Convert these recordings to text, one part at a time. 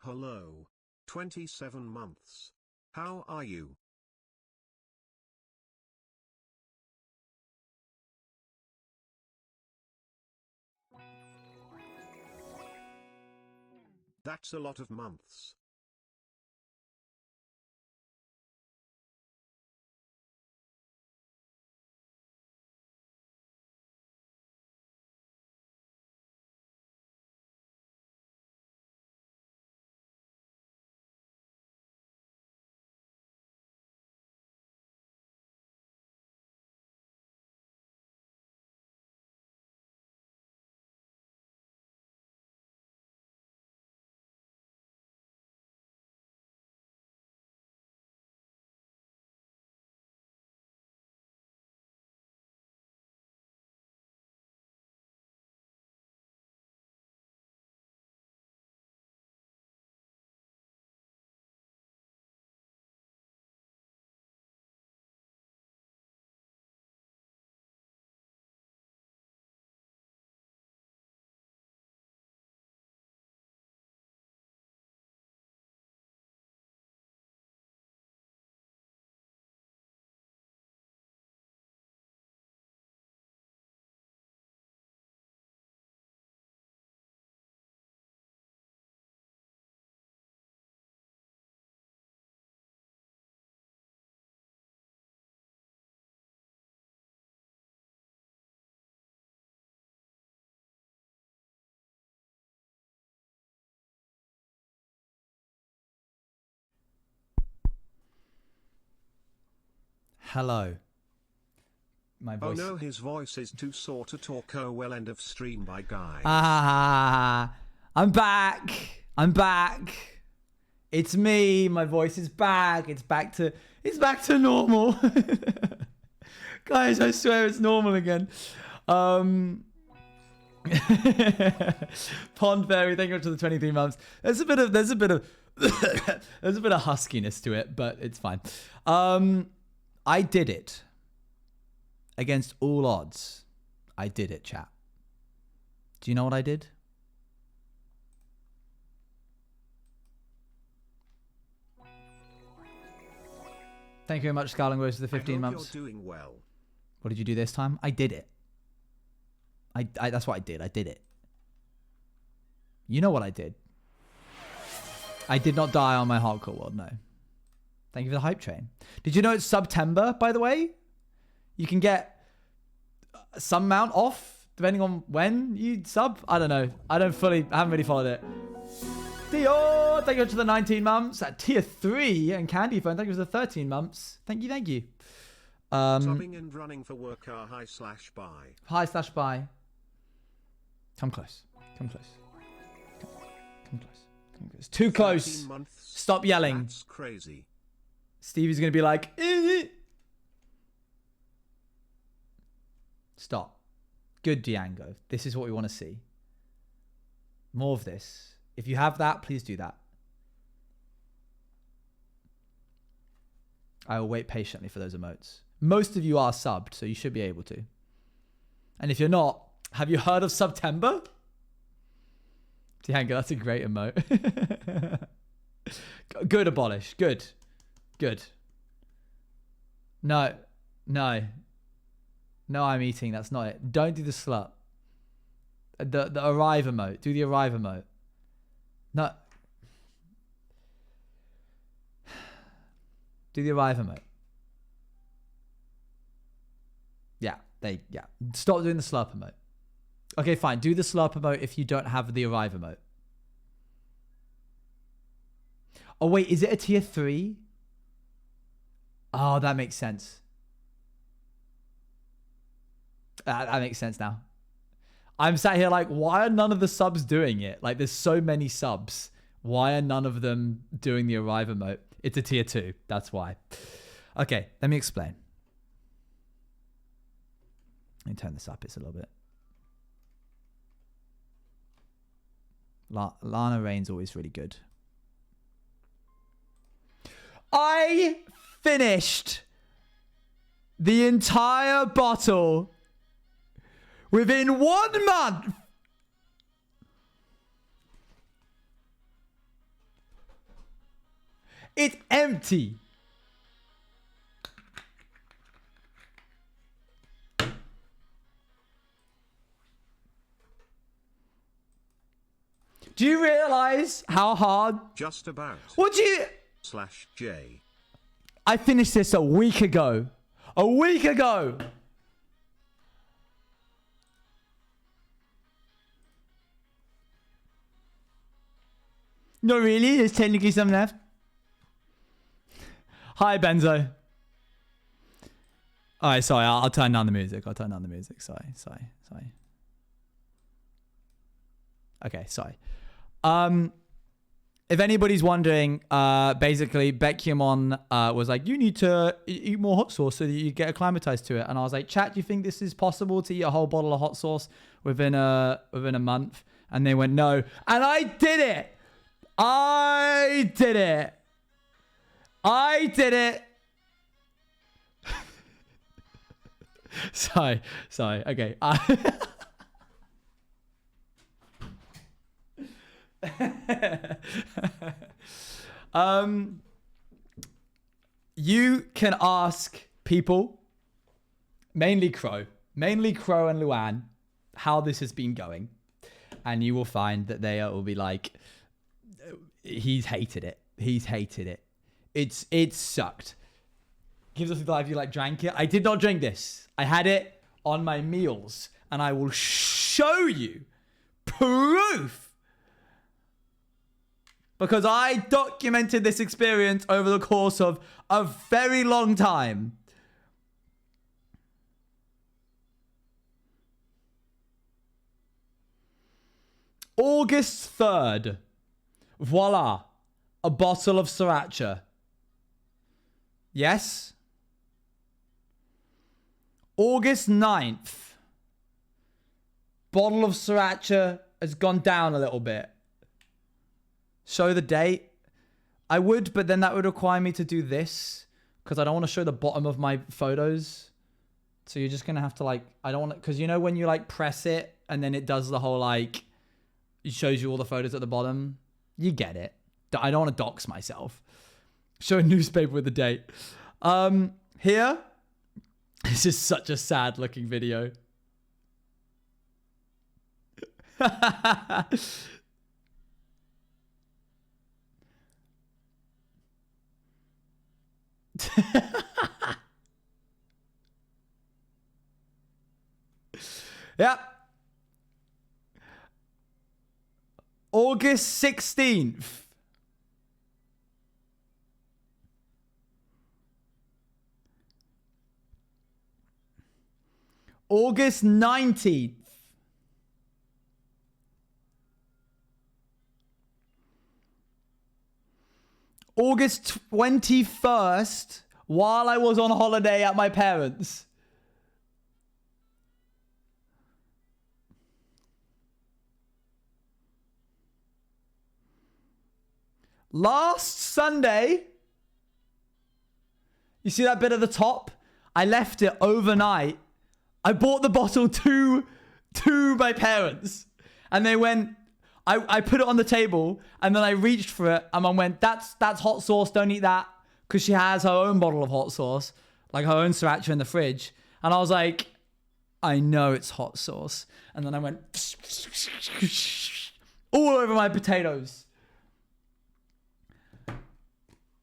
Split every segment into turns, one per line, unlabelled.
Hello. 27 months. How are you? That's a lot of months.
Hello. My voice.
Oh no, his voice is too sore to talk. Oh well, end of stream, bye guys.
I'm back. I'm back. It's me. My voice is back. It's back to normal. Guys, I swear it's normal again. Pond Fairy, thank you for the 23 months. There's a bit of there's a bit of huskiness to it, but it's fine. I did it. Against all odds. I did it, chat. Do you know what I did? Thank you very much, Scarling Rose, for the 15 months.
You're doing well.
What did you do this time? I did it. I that's what I did. I did it. You know what I did? I did not die on my hardcore world, no. Thank you for the hype train. Did you know it's September, by the way? You can get some amount off depending on when you sub. I don't know. I haven't really followed it. Dio, thank you for the 19 months. At tier 3 and Candy Phone, thank you for the 13 months. Thank you, thank you.
Subbing and running for work are hi/buy.
Hi/buy. Come close. Come close. Come close. Come close. Too close. Stop yelling.
That's crazy.
Stevie's going to be like, Stop. Good, Diango. This is what we want to see. More of this. If you have that, please do that. I will wait patiently for those emotes. Most of you are subbed, so you should be able to. And if you're not, have you heard of September? Diango, that's a great emote. Good, Abolish. Good. Good. No. No. No, I'm eating. That's not it. Don't do the slut. The arrive emote. Do the arrive emote. No. Do the arrive emote. Yeah. Yeah. Stop doing the slurp emote. Okay, fine. Do the slurp emote if you don't have the arrive emote. Oh, wait. Is it a tier 3? Oh, that makes sense. That makes sense now. I'm sat here like, why are none of the subs doing it? Like, there's so many subs. Why are none of them doing the arrive emote? It's a tier 2. That's why. Okay, let me explain. Let me turn this up. It's a little bit. Lana Rain's always really good. I finished the entire bottle within 1 month. It's empty. Do you realize how hard?
Just about.
What do you...
/J.
I finished this a week ago. A week ago. No, really? There's technically some left. Hi, Benzo. Alright, sorry. I'll turn down the music. Sorry. Okay, sorry. If anybody's wondering, basically, Beckiamon was like, you need to eat more hot sauce so that you get acclimatized to it. And I was like, chat, do you think this is possible to eat a whole bottle of hot sauce within a month? And they went, no. And I did it. I did it. Sorry. Okay. You can ask people, mainly Crow and Luan, how this has been going, and you will find that they will be like, he's hated it. It sucked. Gives us a life. You like drank it. I did not drink this. I had it on my meals, and I will show you proof. Because I documented this experience over the course of a very long time. August 3rd. Voila. A bottle of sriracha. Yes? August 9th. Bottle of sriracha has gone down a little bit. Show the date. I would, but then that would require me to do this because I don't want to show the bottom of my photos. So you're just going to have to like, I don't want to, because you know when you like press it and then it does the whole like, it shows you all the photos at the bottom. You get it. I don't want to dox myself. Show a newspaper with the date. Here, this is such a sad looking video. Yep. August 16th. August 19th. August 21st, while I was on holiday at my parents'. Last Sunday, you see that bit at the top? I left it overnight. I bought the bottle to my parents. And they went, I put it on the table and then I reached for it and Mum went, that's hot sauce, don't eat that. Because she has her own bottle of hot sauce, like her own sriracha in the fridge. And I was like, I know it's hot sauce. And then I went all over my potatoes.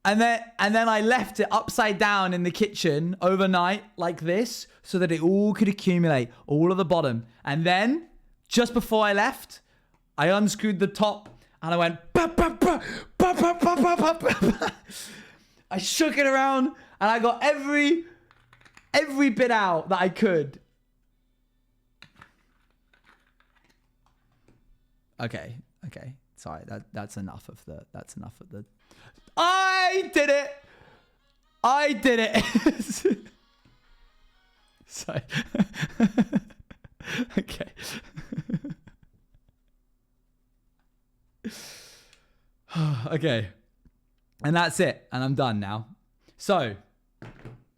And then I left it upside down in the kitchen overnight like this so that it all could accumulate, all of the bottom. And then, just before I left, I unscrewed the top and I went, bah, bah, bah, bah, bah, bah, bah, bah, bah. I shook it around and I got every bit out that I could. Okay. Sorry, that's enough of the. I did it. Sorry. Okay. Okay. And that's it. And I'm done now. So,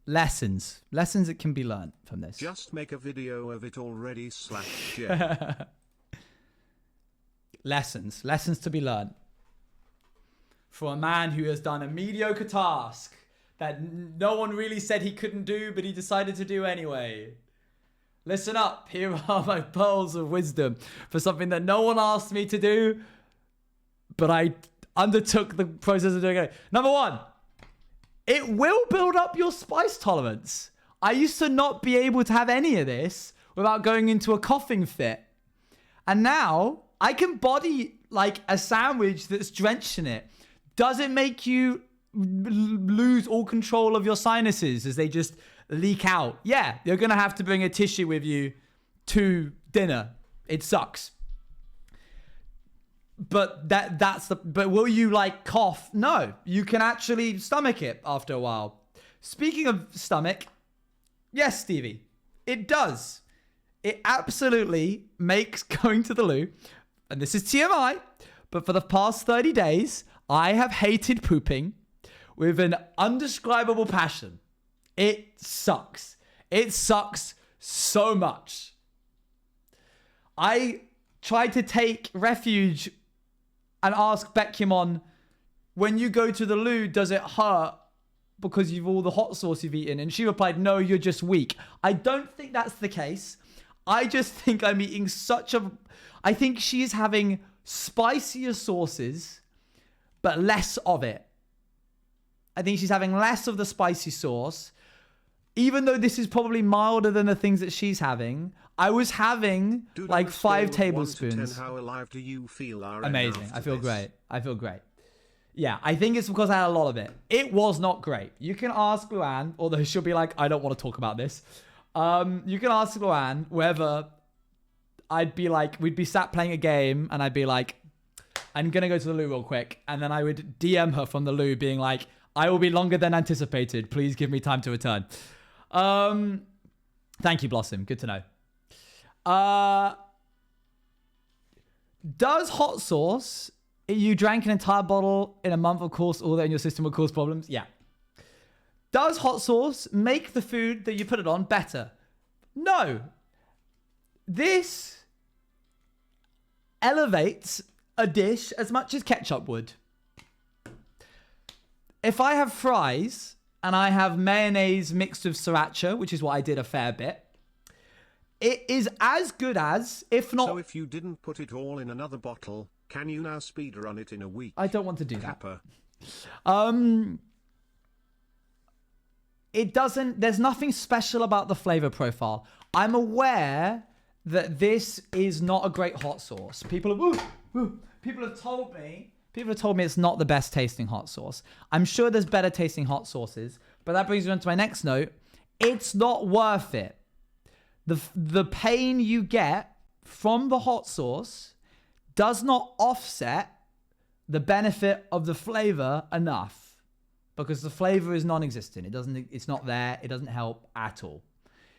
lessons that can be learned from this.
Just make a video of it already /J.
Lessons to be learned. for a man who has done a mediocre task that no one really said he couldn't do, but he decided to do anyway. Listen up, here are my pearls of wisdom for something that no one asked me to do, but I undertook the process of doing it. Number one, it will build up your spice tolerance. I used to not be able to have any of this without going into a coughing fit. And now I can body like a sandwich that's drenched in it. Does it make you lose all control of your sinuses as they just leak out? Yeah, you're going to have to bring a tissue with you to dinner. It sucks. But but will you like cough? No, you can actually stomach it after a while. Speaking of stomach, yes, Stevie, it does. It absolutely makes going to the loo, and this is TMI, but for the past 30 days, I have hated pooping with an undescribable passion. It sucks. It sucks so much. I tried to take refuge and ask Beckham, when you go to the loo, does it hurt because of all the hot sauce you've eaten? And she replied, no, you're just weak. I don't think that's the case. I just think I'm eating I think she's having spicier sauces, but less of it. I think she's having less of the spicy sauce. Even though this is probably milder than the things that she's having, I was having like 5 tablespoons.
How alive do you feel?
Amazing. I feel great. I feel great. Yeah, I think it's because I had a lot of it. It was not great. You can ask Luann, although she'll be like, I don't want to talk about this. You can ask Luann whether I'd be like, we'd be sat playing a game and I'd be like, I'm going to go to the loo real quick. And then I would DM her from the loo being like, I will be longer than anticipated. Please give me time to return. Thank you, Blossom. Good to know. Does hot sauce, you drank an entire bottle in a month, of course, all that in your system will cause problems? Yeah. Does hot sauce make the food that you put it on better? No. This elevates a dish as much as ketchup would. If I have fries and I have mayonnaise mixed with sriracha, which is what I did a fair bit, it is as good as, if not...
So if you didn't put it all in another bottle, can you now speedrun it in a week?
I don't want to do
Kappa.
that. It doesn't... There's nothing special about the flavor profile. I'm aware that this is not a great hot sauce. People have told me it's not the best tasting hot sauce. I'm sure there's better tasting hot sauces, but that brings me on to my next note. It's not worth it. The pain you get from the hot sauce does not offset the benefit of the flavor enough, because the flavor is non-existent. It's not there. It doesn't help at all.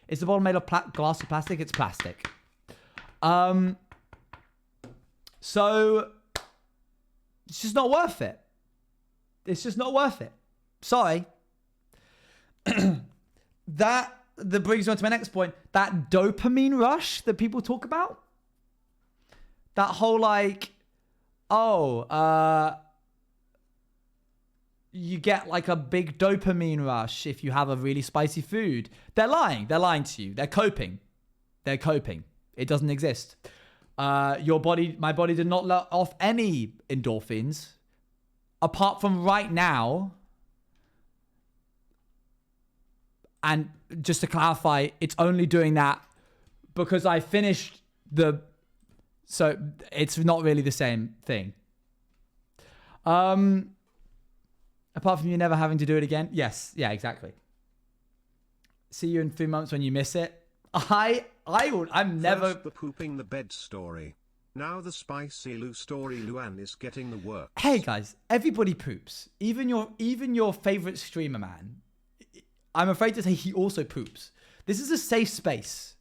Is the bottle made of glass or plastic? It's plastic. So it's just not worth it. It's just not worth it. Sorry. That brings me on to my next point. That dopamine rush that people talk about. That whole like, you get like a big dopamine rush if you have a really spicy food. They're lying. They're lying to you. They're coping. It doesn't exist. My body did not let off any endorphins apart from right now. And just to clarify, it's only doing that because I finished so it's not really the same thing. Apart from you never having to do it again. Yes. Yeah, exactly. See you in 3 months when you miss it. I'm never...
First the pooping the bed story. Now the spicy loo story. Luann is getting the work.
Hey guys, everybody poops. Even your favorite streamer, man. I'm afraid to say he also poops. This is a safe space.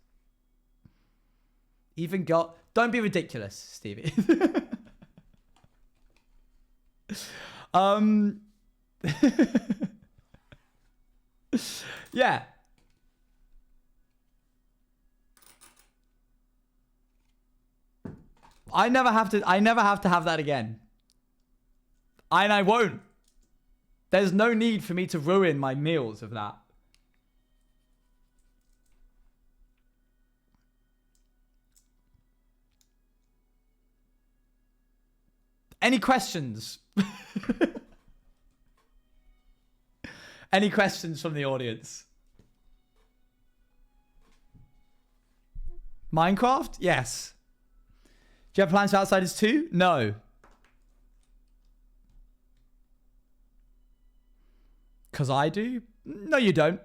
Even God... Don't be ridiculous, Stevie. Yeah. I never have to have that again. And I won't. There's no need for me to ruin my meals of that. Any questions? Any questions from the audience? Minecraft? Yes. Do you have plans for Outsiders 2? No. Because I do? No, you don't.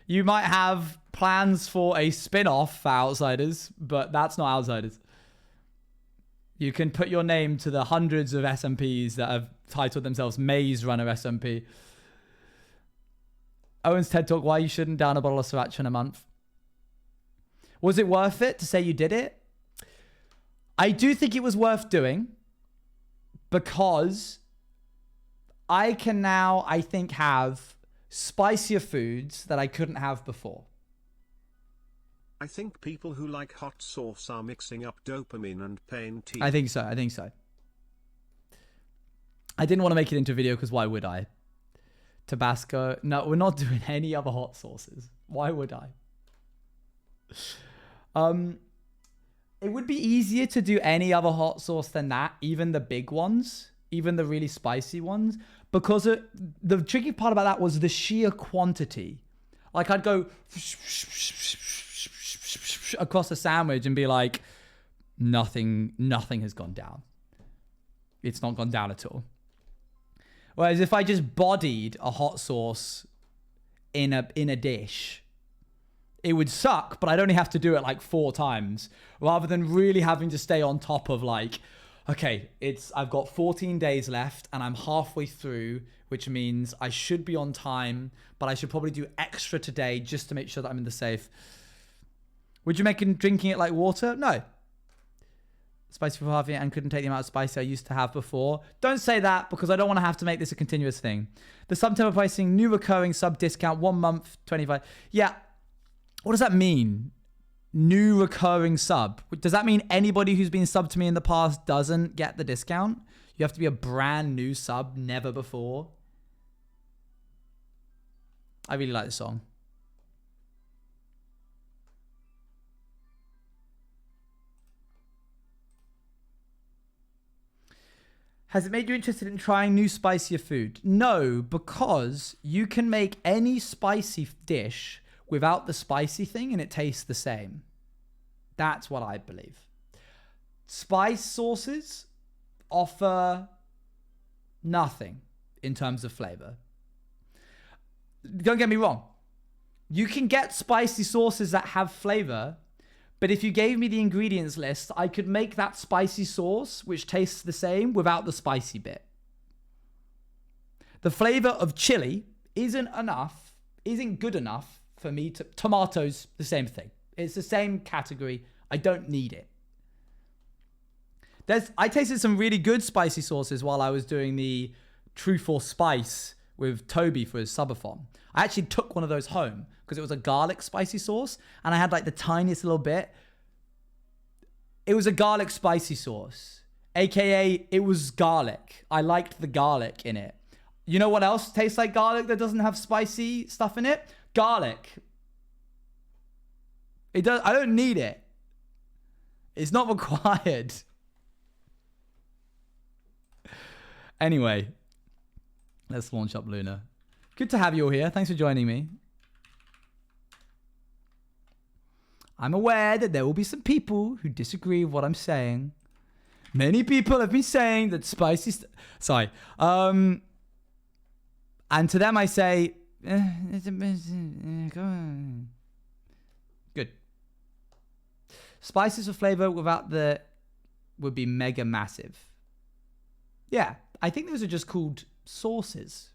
You might have plans for a spin-off for Outsiders, but that's not Outsiders. You can put your name to the hundreds of SMPs that have titled themselves Maze Runner SMP. Owen's TED Talk, why you shouldn't down a bottle of Sriracha in a month. Was it worth it to say you did it? I do think it was worth doing because I can now, I think, have spicier foods that I couldn't have before.
I think people who like hot sauce are mixing up dopamine and pain tea.
I think so. I think so. I didn't want to make it into a video because why would I? Tabasco. No, we're not doing any other hot sauces. Why would I? It would be easier to do any other hot sauce than that, even the big ones, even the really spicy ones, because the tricky part about that was the sheer quantity. Like I'd go across a sandwich and be like, nothing has gone down. It's not gone down at all. Whereas if I just bodied a hot sauce in a dish, it would suck, but I'd only have to do it like 4 times rather than really having to stay on top of like, okay, I've got 14 days left and I'm halfway through, which means I should be on time, but I should probably do extra today just to make sure that I'm in the safe. Would you make drinking it like water? No. Spicy for half it and couldn't take the amount of spice I used to have before. Don't say that because I don't want to have to make this a continuous thing. The sub-tempo pricing, new recurring sub discount, 1 month, 25. Yeah. What does that mean? New recurring sub. Does that mean anybody who's been subbed to me in the past doesn't get the discount? You have to be a brand new sub, never before. I really like the song. Has it made you interested in trying new spicier food? No, because you can make any spicy dish without the spicy thing and it tastes the same. That's what I believe. Spice sauces offer nothing in terms of flavor. Don't get me wrong. You can get spicy sauces that have flavor, but if you gave me the ingredients list, I could make that spicy sauce, which tastes the same, without the spicy bit. The flavor of chili isn't good enough for me to... Tomatoes, the same thing. It's the same category. I don't need it. I tasted some really good spicy sauces while I was doing the Truth or Spice with Toby for his subathon. I actually took one of those home because it was a garlic spicy sauce and I had like the tiniest little bit. It was a garlic spicy sauce, aka it was garlic. I liked the garlic in it. You know what else tastes like garlic that doesn't have spicy stuff in it? Garlic. It does. I don't need it. It's not required. Anyway, let's launch up Luna. Good to have you all here. Thanks for joining me. I'm aware that there will be some people who disagree with what I'm saying. Many people have been saying that spicy... Sorry. And to them I say... Good. Spices for flavor without the... would be mega massive. Yeah. I think those are just called sauces.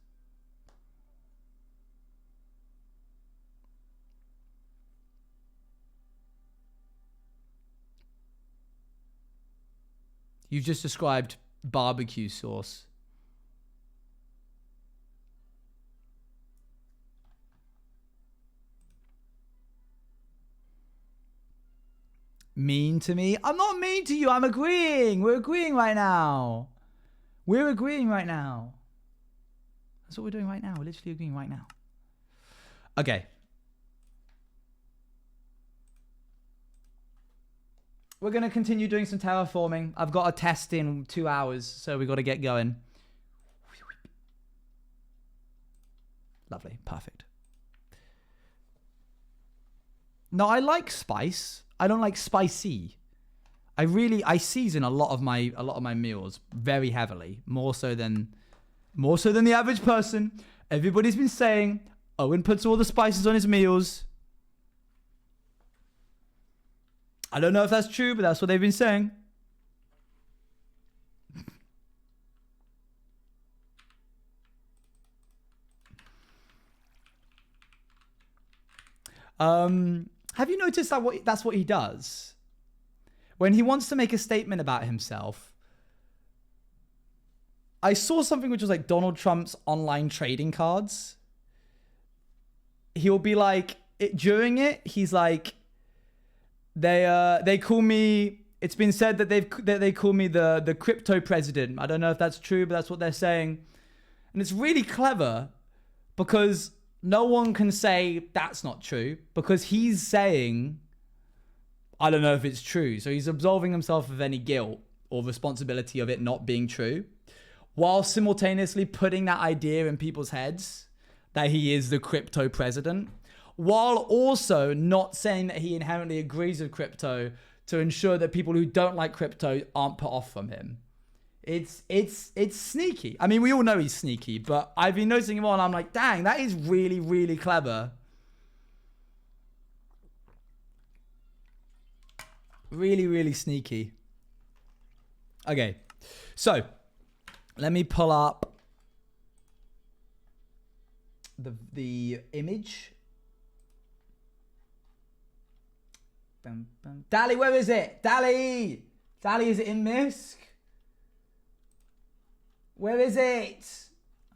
You've just described barbecue sauce. Mean to me? I'm not mean to you. I'm agreeing. We're agreeing right now. We're agreeing right now. That's what we're doing right now. We're literally agreeing right now. Okay. We're going to continue doing some terraforming. I've got a test in 2 hours, so we've got to get going. Lovely. Perfect. No, I like spice. I don't like spicy. I season a lot of my meals very heavily, more so than the average person. Everybody's been saying Owen puts all the spices on his meals. I don't know if that's true, but that's what they've been saying. Have you noticed that that's what he does? When he wants to make a statement about himself, I saw something which was like Donald Trump's online trading cards. He'll be like, during it, he's like, they call me, it's been said that they call me the crypto president. I don't know if that's true, but that's what they're saying. And it's really clever because no one can say that's not true because he's saying, I don't know if it's true. So he's absolving himself of any guilt or responsibility of it not being true, while simultaneously putting that idea in people's heads that he is the crypto president, while also not saying that he inherently agrees with crypto to ensure that people who don't like crypto aren't put off from him. It's sneaky. I mean, we all know he's sneaky, but I've been noticing him on. I'm like, dang, that is really, really clever. Really, really sneaky. Okay, so let me pull up the image. Dali, where is it? Dali, is it in MISC? Where is it?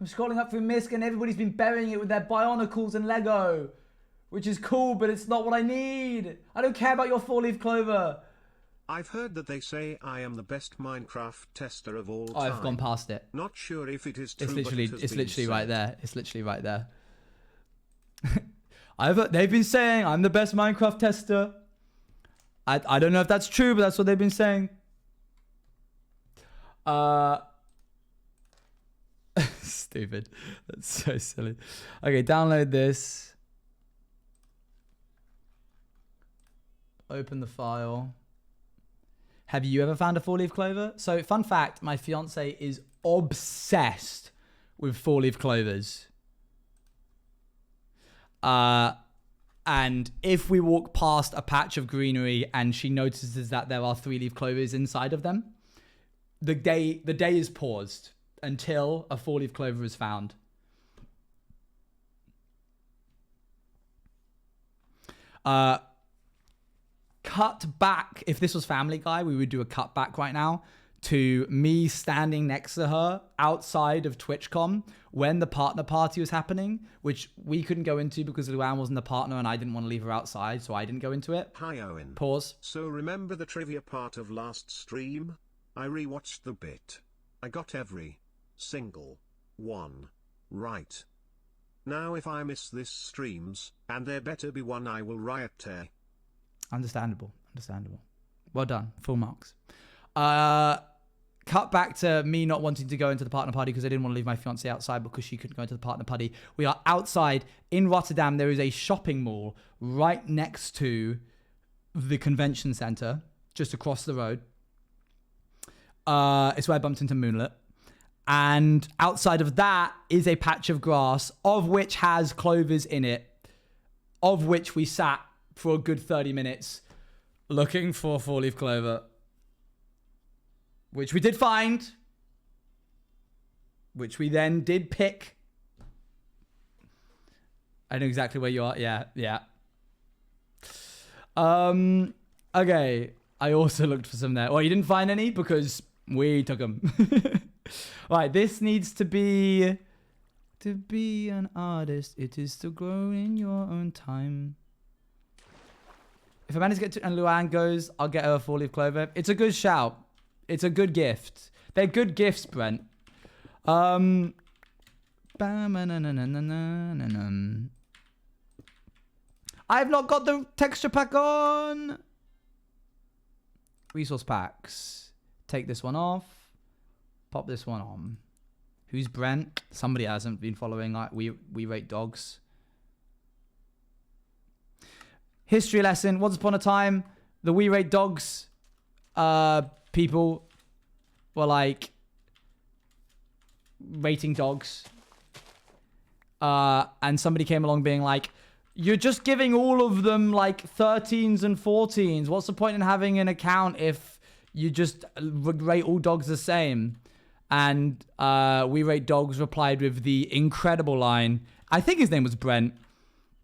I'm scrolling up through MISC and everybody's been burying it with their Bionicles and Lego, which is cool, but it's not what I need. I don't care about your 4-leaf clover.
I've heard that they say I am the best Minecraft tester of all time.
Oh, I've gone past it.
Not sure if it is true,
It's literally right there. It's literally right there. They've been saying I'm the best Minecraft tester. I don't know if that's true, but that's what they've been saying. Stupid. That's so silly. Okay, download this. Open the file. Have you ever found a 4-leaf clover? So, fun fact, my fiance is obsessed with 4-leaf clovers. And if we walk past a patch of greenery and she notices that there are 3-leaf clovers inside of them, the day is paused until a 4-leaf clover is found. Cut back. If this was Family Guy, we would do a cut back right now to me standing next to her outside of TwitchCon when the partner party was happening, which we couldn't go into because Luann wasn't the partner and I didn't want to leave her outside, so I didn't go into it.
Hi Owen.
Pause.
So remember the trivia part of last stream? I rewatched the bit. I got every single one right. Now if I miss this streams, and there better be one, I will riot tear.
Understandable. Well done. Full marks. Cut back to me not wanting to go into the partner party because I didn't want to leave my fiancée outside because she couldn't go into the partner party. We are outside in Rotterdam. There is a shopping mall right next to the convention center, just across the road. It's where I bumped into Moonlit. And outside of that is a patch of grass, of which has clovers in it, of which we sat for a good 30 minutes looking for 4-leaf clover, which we did find, which we then did pick. I know exactly where you are. Yeah. Okay. I also looked for some there. Well, you didn't find any because we took them. Right, this needs to be an artist. It is to grow in your own time. If I manage to get to, and Luann goes, I'll get her a 4-leaf clover. It's a good shout. It's a good gift. They're good gifts, Brent. I've not got the texture pack on. Resource packs. Take this one off. Pop this one on. Who's Brent? Somebody hasn't been following. We rate dogs. History lesson. Once upon a time, the We Rate Dogs people were like rating dogs. And somebody came along being like, you're just giving all of them like 13s and 14s. What's the point in having an account if you just rate all dogs the same? And We Rate Dogs replied with the incredible line. I think his name was Brent.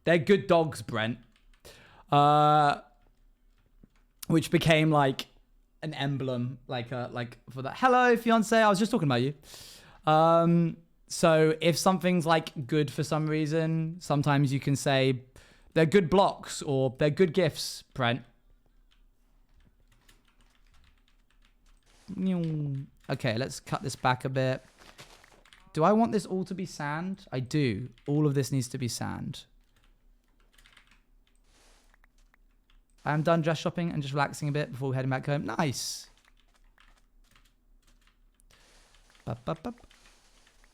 They're good dogs, Brent. Which became like an emblem, like for that. Hello, fiance. I was just talking about you. So if something's like good for some reason, sometimes you can say they're good blocks or they're good gifts, Brent. Okay, let's cut this back a bit. Do I want this all to be sand? I do. All of this needs to be sand. I am done dress shopping and just relaxing a bit before heading back home. Nice.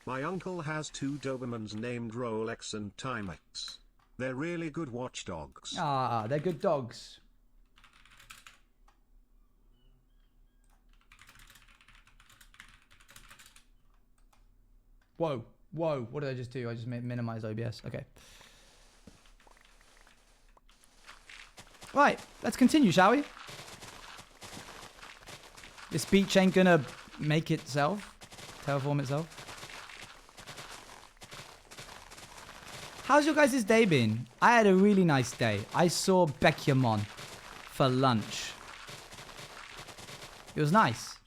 My uncle has 2 Dobermans named Rolex and Timex. They're really good watchdogs.
Ah, they're good dogs. Whoa, whoa, what did I just do? I just minimized OBS. Okay. Right, let's continue, shall we? This beach ain't gonna make itself, terraform itself. How's your guys' day been? I had a really nice day. I saw Bekyamon for lunch. It was nice.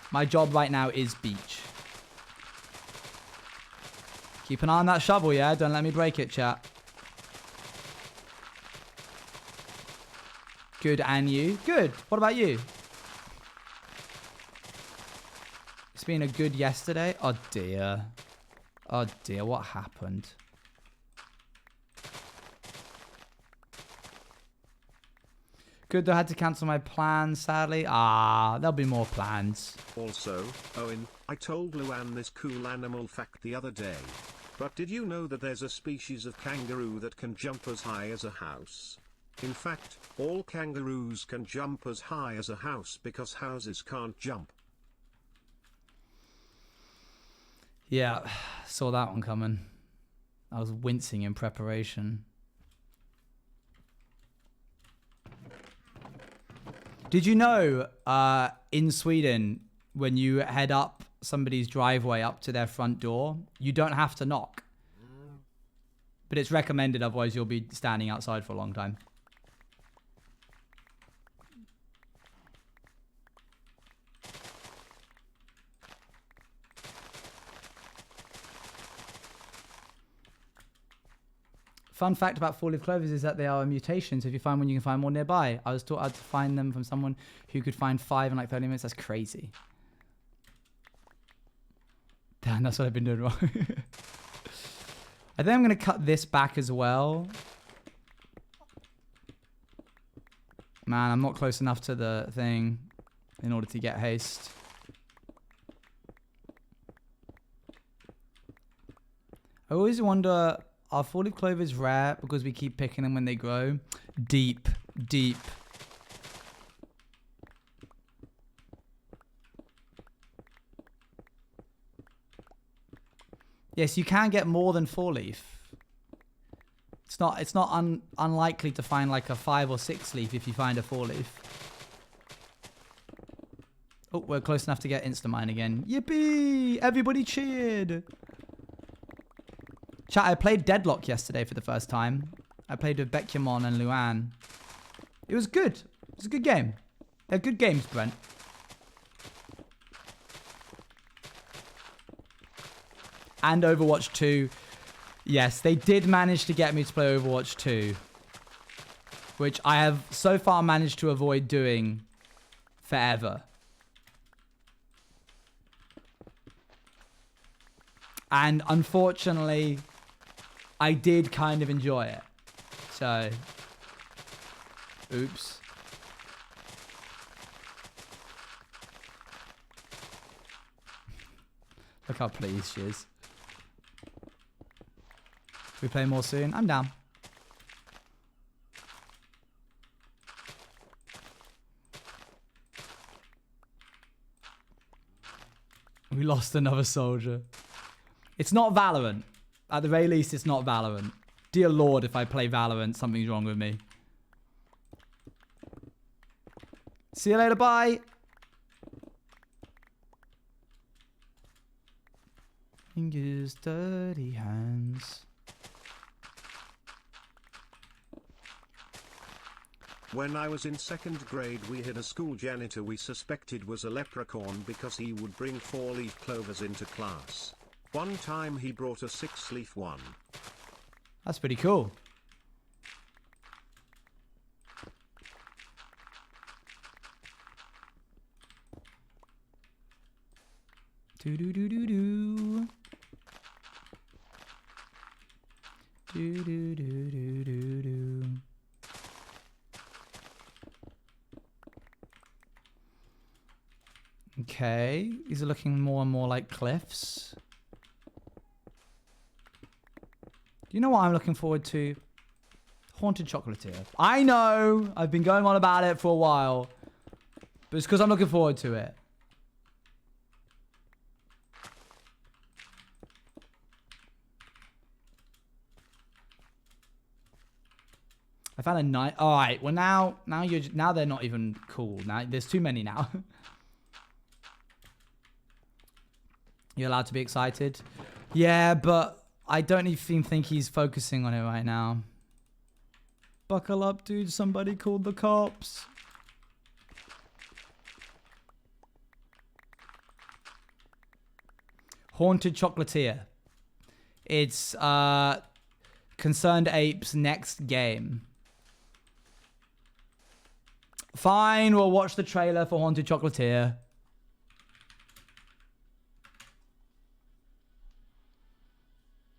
My job right now is beach. Keep an eye on that shovel, yeah? Don't let me break it, chat. Good, and you? Good. What about you? It's been a good yesterday. Oh, dear. Oh, dear. What happened? Good, though I had to cancel my plans, sadly. Ah, there'll be more plans.
Also, Owen, I told Luan this cool animal fact the other day. But did you know that there's a species of kangaroo that can jump as high as a house? In fact, all kangaroos can jump as high as a house because houses can't jump.
Yeah, saw that one coming. I was wincing in preparation. Did you know in Sweden, when you head up somebody's driveway up to their front door, you don't have to knock? But it's recommended, otherwise you'll be standing outside for a long time. Fun fact about four-leaf clovers is that they are a mutation. So if you find one, you can find more nearby. I was taught how to find them from someone who could find 5 in like 30 minutes. That's crazy. Damn, that's what I've been doing wrong. I think I'm going to cut this back as well. Man, I'm not close enough to the thing in order to get haste. I always wonder, are four-leaf clovers rare because we keep picking them when they grow? Deep, deep. Yes, you can get more than four-leaf. It's not unlikely to find like a 5 or 6 leaf if you find a 4-leaf. Oh, we're close enough to get Instamine again. Yippee! Everybody cheered! Chat, I played Deadlock yesterday for the first time. I played with Bekyamon and Luan. It was good. It was a good game. They're good games, Brent. And Overwatch 2. Yes, they did manage to get me to play Overwatch 2. Which I have so far managed to avoid doing forever. And unfortunately, I did kind of enjoy it. So, oops. Look how pleased she is. We play more soon? I'm down. We lost another soldier. It's not Valorant. At the very least, it's not Valorant. Dear Lord, if I play Valorant, something's wrong with me. See you later, bye. Fingers, dirty hands.
When I was in 2nd grade, we had a school janitor we suspected was a leprechaun because he would bring 4-leaf clovers into class. One time he brought a 6-leaf one.
That's pretty cool. Do-do-do-do-do. Do-do-do-do-do-do. Okay, these are looking more and more like cliffs. You know what I'm looking forward to? Haunted Chocolatier. I know! I've been going on about it for a while. But it's because I'm looking forward to it. I found a night. All right. Well, now they're not even cool. Now there's too many now. You're allowed to be excited. Yeah, but I don't even think he's focusing on it right now. Buckle up, dude. Somebody called the cops. Haunted Chocolatier. It's Concerned Ape's next game. Fine, we'll watch the trailer for Haunted Chocolatier.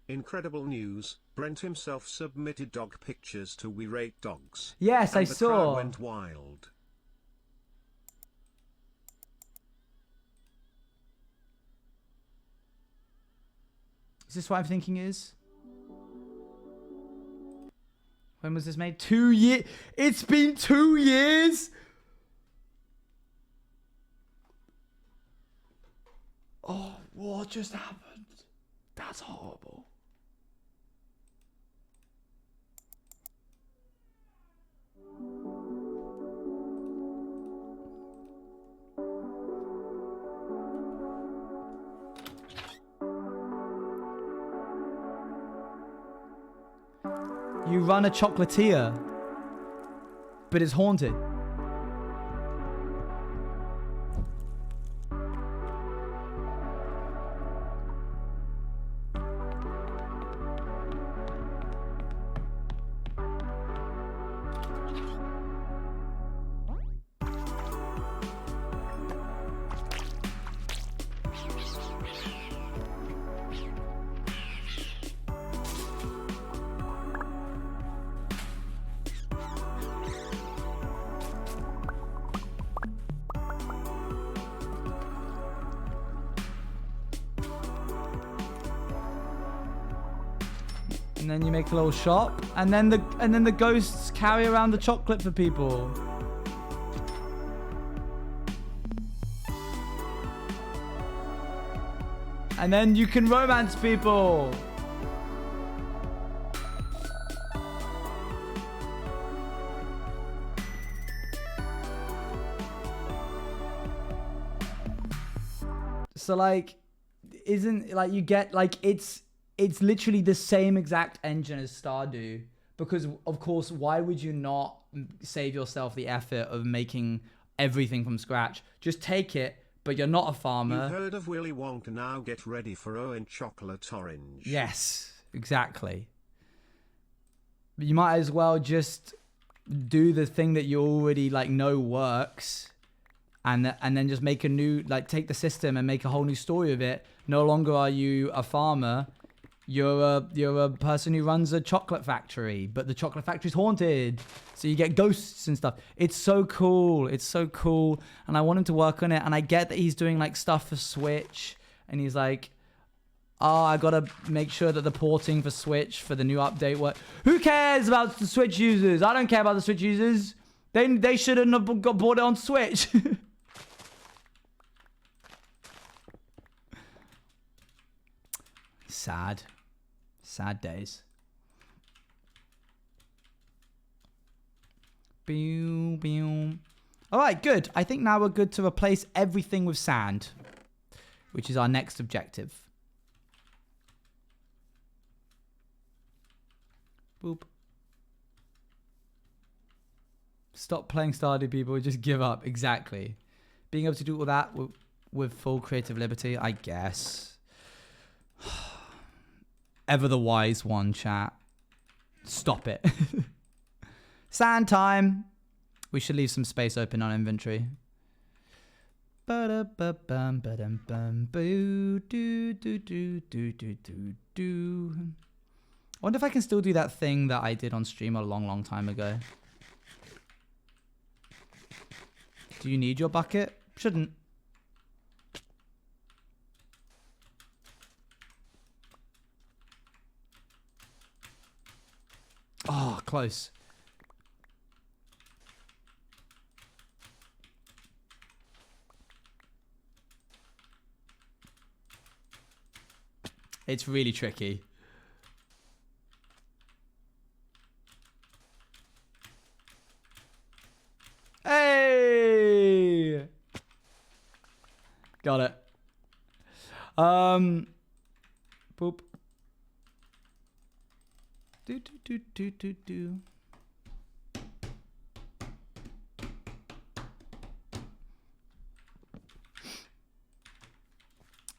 Incredible news, Brent himself submitted dog pictures to We Rate Dogs.
Yes, I
the
saw.
Crowd went wild.
Is this what I'm thinking is? When was this made? 2 years? It's been 2 years? Oh, what just happened? That's horrible. You run a chocolatier, but it's haunted. And then you make a little shop, and then the ghosts carry around the chocolate for people. And then you can romance people. So like, isn't like you get like it's literally the same exact engine as Stardew, because of course, why would you not save yourself the effort of making everything from scratch? Just take it, but you're not a farmer.
You heard of Willy Wonka, now get ready for Owen Chocolate Orange.
Yes, exactly. But you might as well just do the thing that you already like know works and then just make a new, like, take the system and make a whole new story of it. No longer are you a farmer. You're a person who runs a chocolate factory, but the chocolate factory's haunted. So you get ghosts and stuff. It's so cool. It's so cool. And I want him to work on it. And I get that he's doing like stuff for Switch. And he's like, oh, I got to make sure that the porting for Switch for the new update work. Who cares about the Switch users? I don't care about the Switch users. They shouldn't have bought it on Switch. Sad. Sad days. All right, good. I think now we're good to replace everything with sand, which is our next objective. Boop. Stop playing Stardew, people. Just give up. Exactly. Being able to do all that with full creative liberty, I guess. Ever the wise one, chat. Stop it. Sand time. We should leave some space open on inventory. I wonder if I can still do that thing that I did on stream a long, long time ago. Do you need your bucket? Shouldn't. Oh, close. It's really tricky. Hey! Got it. Boop. Do.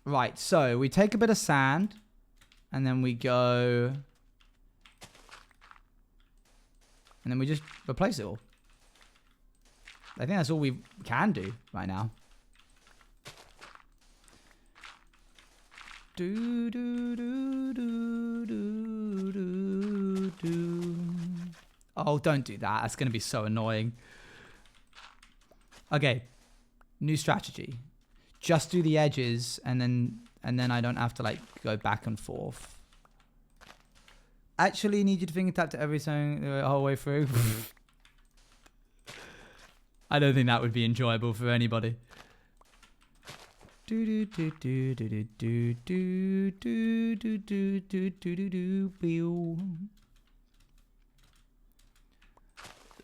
Right, so we take a bit of sand and then we go and then we just replace it all. I think that's all we can do right now. Oh, don't do that. That's going to be so annoying. Okay. New strategy. Just do the edges and then I don't have to like go back and forth. Actually need you to finger tap to everything the whole way through. I don't think that would be enjoyable for anybody.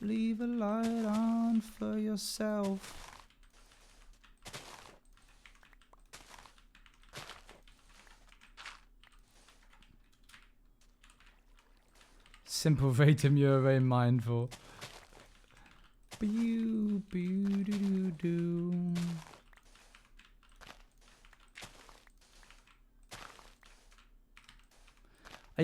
Leave a light on for yourself. Simple Ratum, you're very mindful. Are you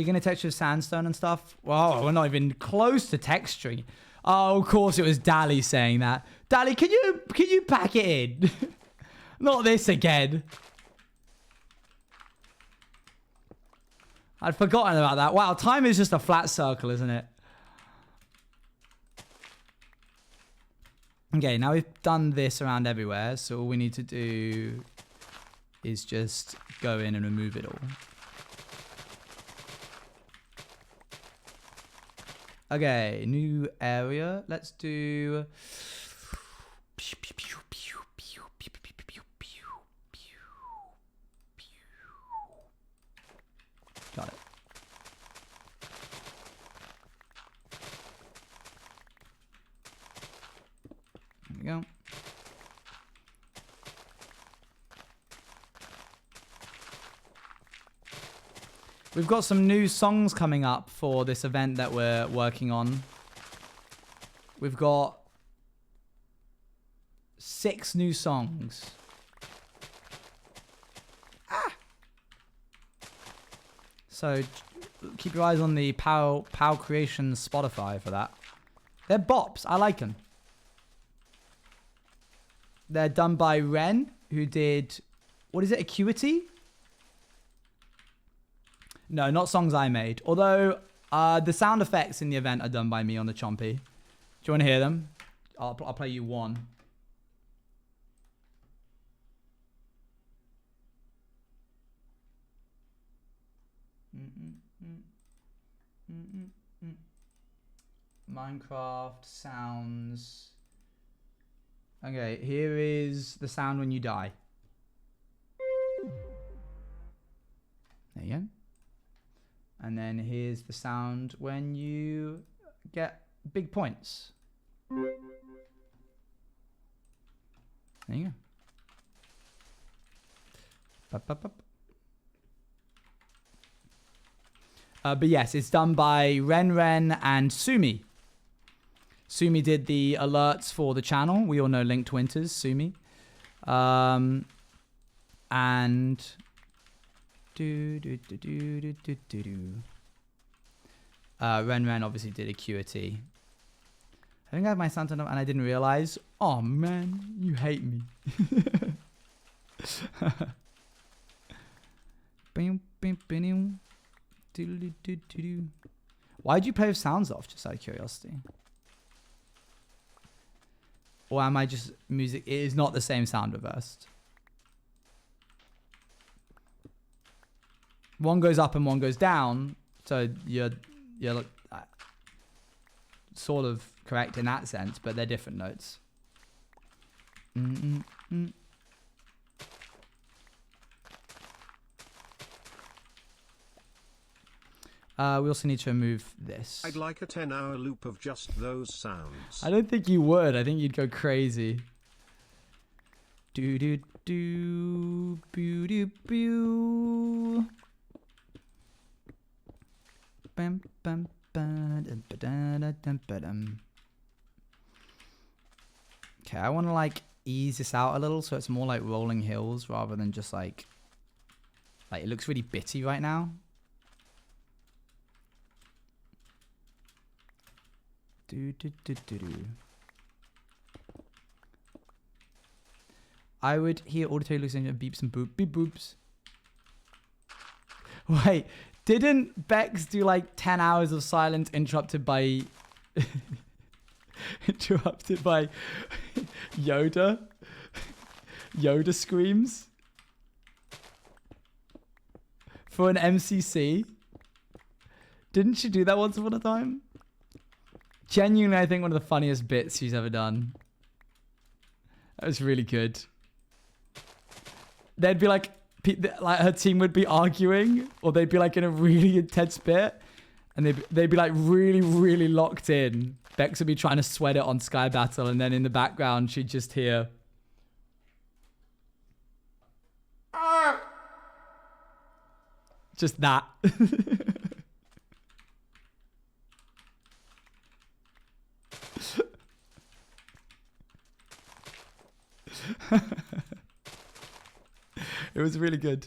going to texture sandstone and stuff? Wow, we're not even close to texturing. Oh, of course it was Dally saying that. Dally, can you pack it in? Not this again. I'd forgotten about that. Wow, time is just a flat circle, isn't it? Okay, now we've done this around everywhere, so all we need to do is just go in and remove it all. Okay, new area. Let's do... Got it. There we go. We've got some new songs coming up for this event that we're working on. We've got 6 new songs. So keep your eyes on the Pow Creations Spotify for that. They're bops. I like them. They're done by Ren, who did, what is it, Acuity? No, not songs I made. Although the sound effects in the event are done by me on the Chompy. Do you want to hear them? I'll play you one. Minecraft sounds. Okay, here is the sound when you die. There you go. And then here's the sound when you get big points. There you go. Bup, bup, bup. But yes, it's done by Ren and Sumi. Sumi did the alerts for the channel. We all know Linked Winters, Sumi. And Ren obviously did Acuity. I think I have my sound turned up and I didn't realize. Oh man, you hate me. Why'd you play with sounds off, just out of curiosity? Or am I just music? It is not the same sound reversed. One goes up and one goes down, so you're sort of correct in that sense, but they're different notes. We also need to remove this.
I'd like a 10-hour loop of just those sounds.
I don't think you would. I think you'd go crazy. Do do do boo do boo. Bam bam bam ba da da dum ba dum. Okay, I want to like ease this out a little so it's more like rolling hills rather than just like it looks really bitty right now. Do, do, do, do, do. I would hear auditory hallucination beeps and boop beep boops. Wait, didn't Bex do like 10 hours of silence interrupted by Yoda? Yoda screams? For an MCC? Didn't she do that once upon a time? Genuinely, I think one of the funniest bits she's ever done. That was really good. They'd be like her team would be arguing, or they'd be like in a really intense bit, and they'd be like really, really locked in. Bex would be trying to sweat it on Sky Battle, and then in the background, she'd just hear. Just that. It was really good.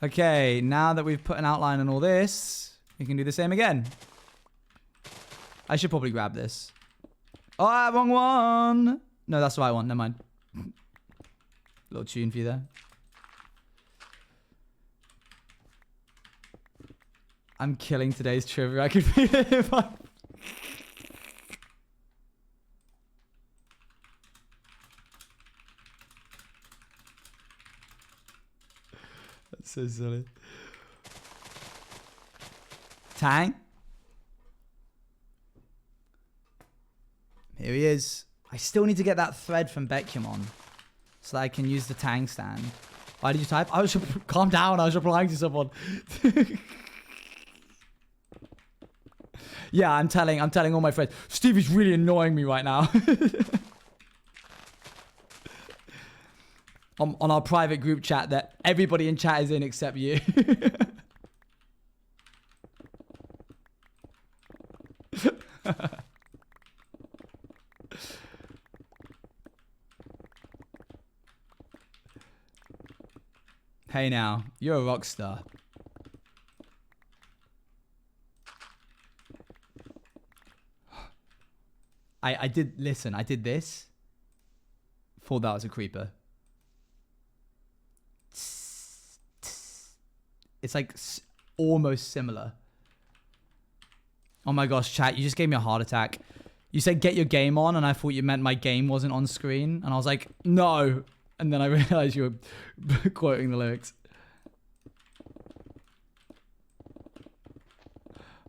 Okay, now that we've put an outline on all this, we can do the same again. I should probably grab this. Oh, wrong one. No, that's the right one. Never mind. Little tune for you there. I'm killing today's trivia. I could feel it if I... That's so silly. Tang? Here he is. I still need to get that thread from Becumon so that I can use the Tang stand. Why did you type? I was calm down. I was replying to someone. Yeah, I'm telling all my friends. Stevie's really annoying me right now. on our private group chat that everybody in chat is in except you. Hey now, you're a rock star. I did, listen, I did this. Thought that was a creeper. It's like almost similar. Oh my gosh, chat, you just gave me a heart attack. You said get your game on, and I thought you meant my game wasn't on screen. And I was like, no. And then I realized you were quoting the lyrics.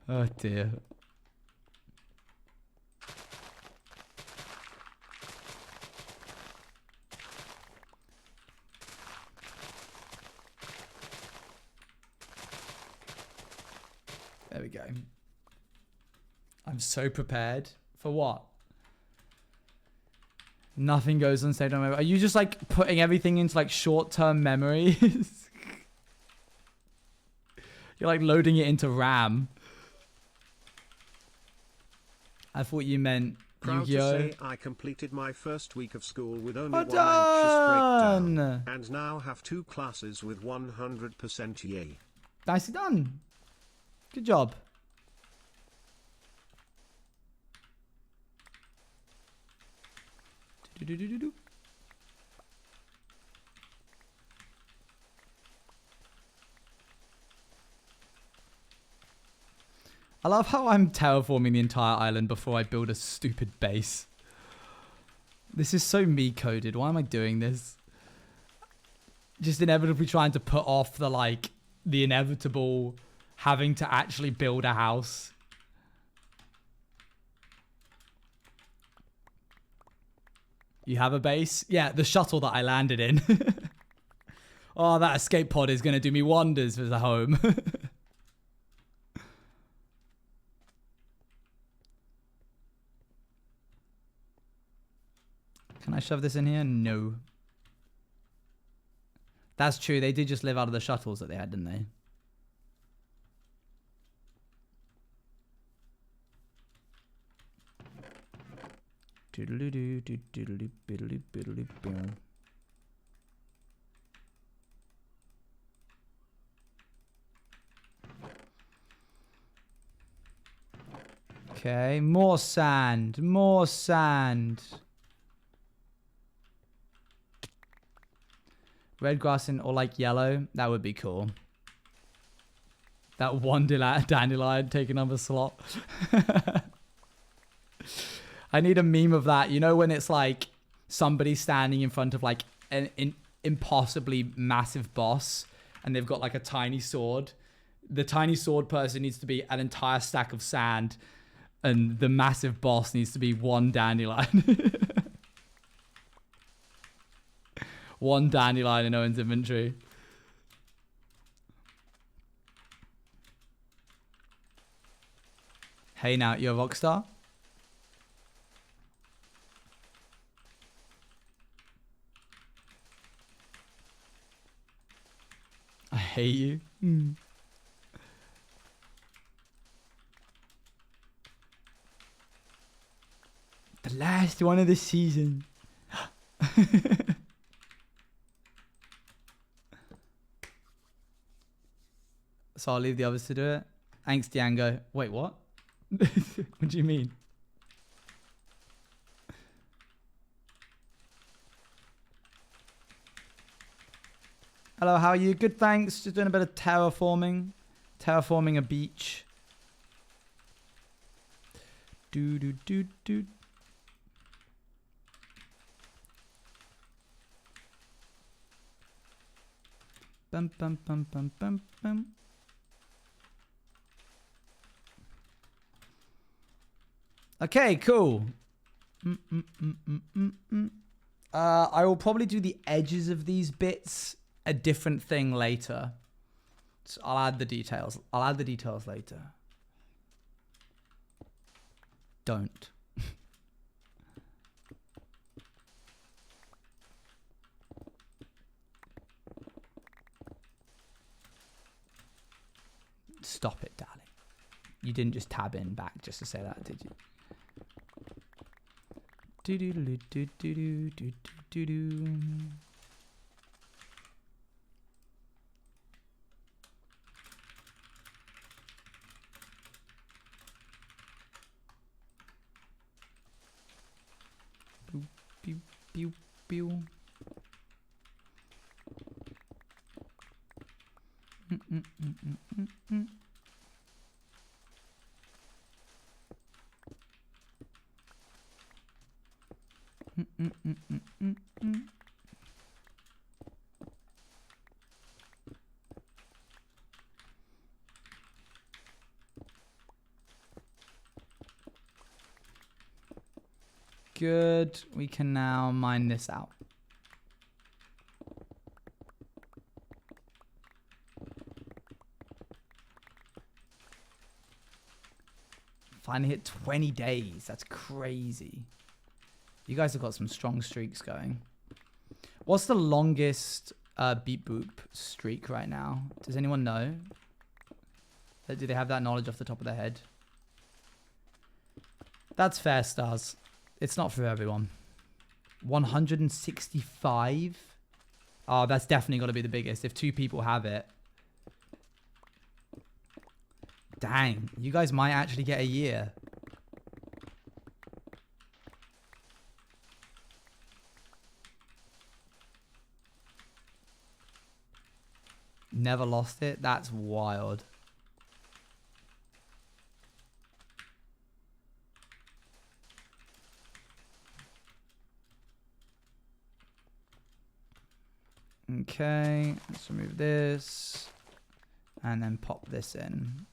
Oh dear. There we go. I'm so prepared. For what? Nothing goes unsaved on memory. Are you just like putting everything into like short-term memory? You're like loading it into RAM. I thought you meant
Proud
Yu-Gi-Oh.
to say I completed my first week of school with only
Well
one anxious breakdown,
done.
and now have 2 classes with 100% yay.
Nicely done. Good job. Do-do-do-do-do. I love how I'm terraforming the entire island before I build a stupid base. This is so me coded. Why am I doing this? Just inevitably trying to put off the like the inevitable having to actually build a house. You have a base? Yeah, the shuttle that I landed in. Oh, that escape pod is going to do me wonders as a home. Can I shove this in here? No. That's true. They did just live out of the shuttles that they had, didn't they? Okay, more sand. More sand. Red grass in, or like yellow. That would be cool. That one dandelion taking up a slot. I need a meme of that. You know when it's like somebody standing in front of like an impossibly massive boss and they've got like a tiny sword. The tiny sword person needs to be an entire stack of sand and the massive boss needs to be one dandelion. One dandelion in Owen's inventory. Hey now, you're a rock star? I hate you. The last one of the season. So I'll leave the others to do it. Thanks, Django. Wait, what? What do you mean? Hello, how are you? Good, thanks. Just doing a bit of terraforming. Terraforming a beach. Do. Bum, bum, bum, bum, bum, bum. Okay, cool. I will probably do the edges of these bits a different thing later. So I'll add the details. I'll add the details later. Don't. Stop it, darling. You didn't just tab in back just to say that, did you? Do. pew. Good. We can now mine this out. Finally hit 20 days. That's crazy. You guys have got some strong streaks going. What's the longest beep boop streak right now? Does anyone know? Do they have that knowledge off the top of their head? That's fair, Stars. It's not for everyone. 165? Oh, that's definitely got to be the biggest. If 2 people have it. Dang, you guys might actually get a year. Never lost it? That's wild. Okay, let's remove this. And then pop this in.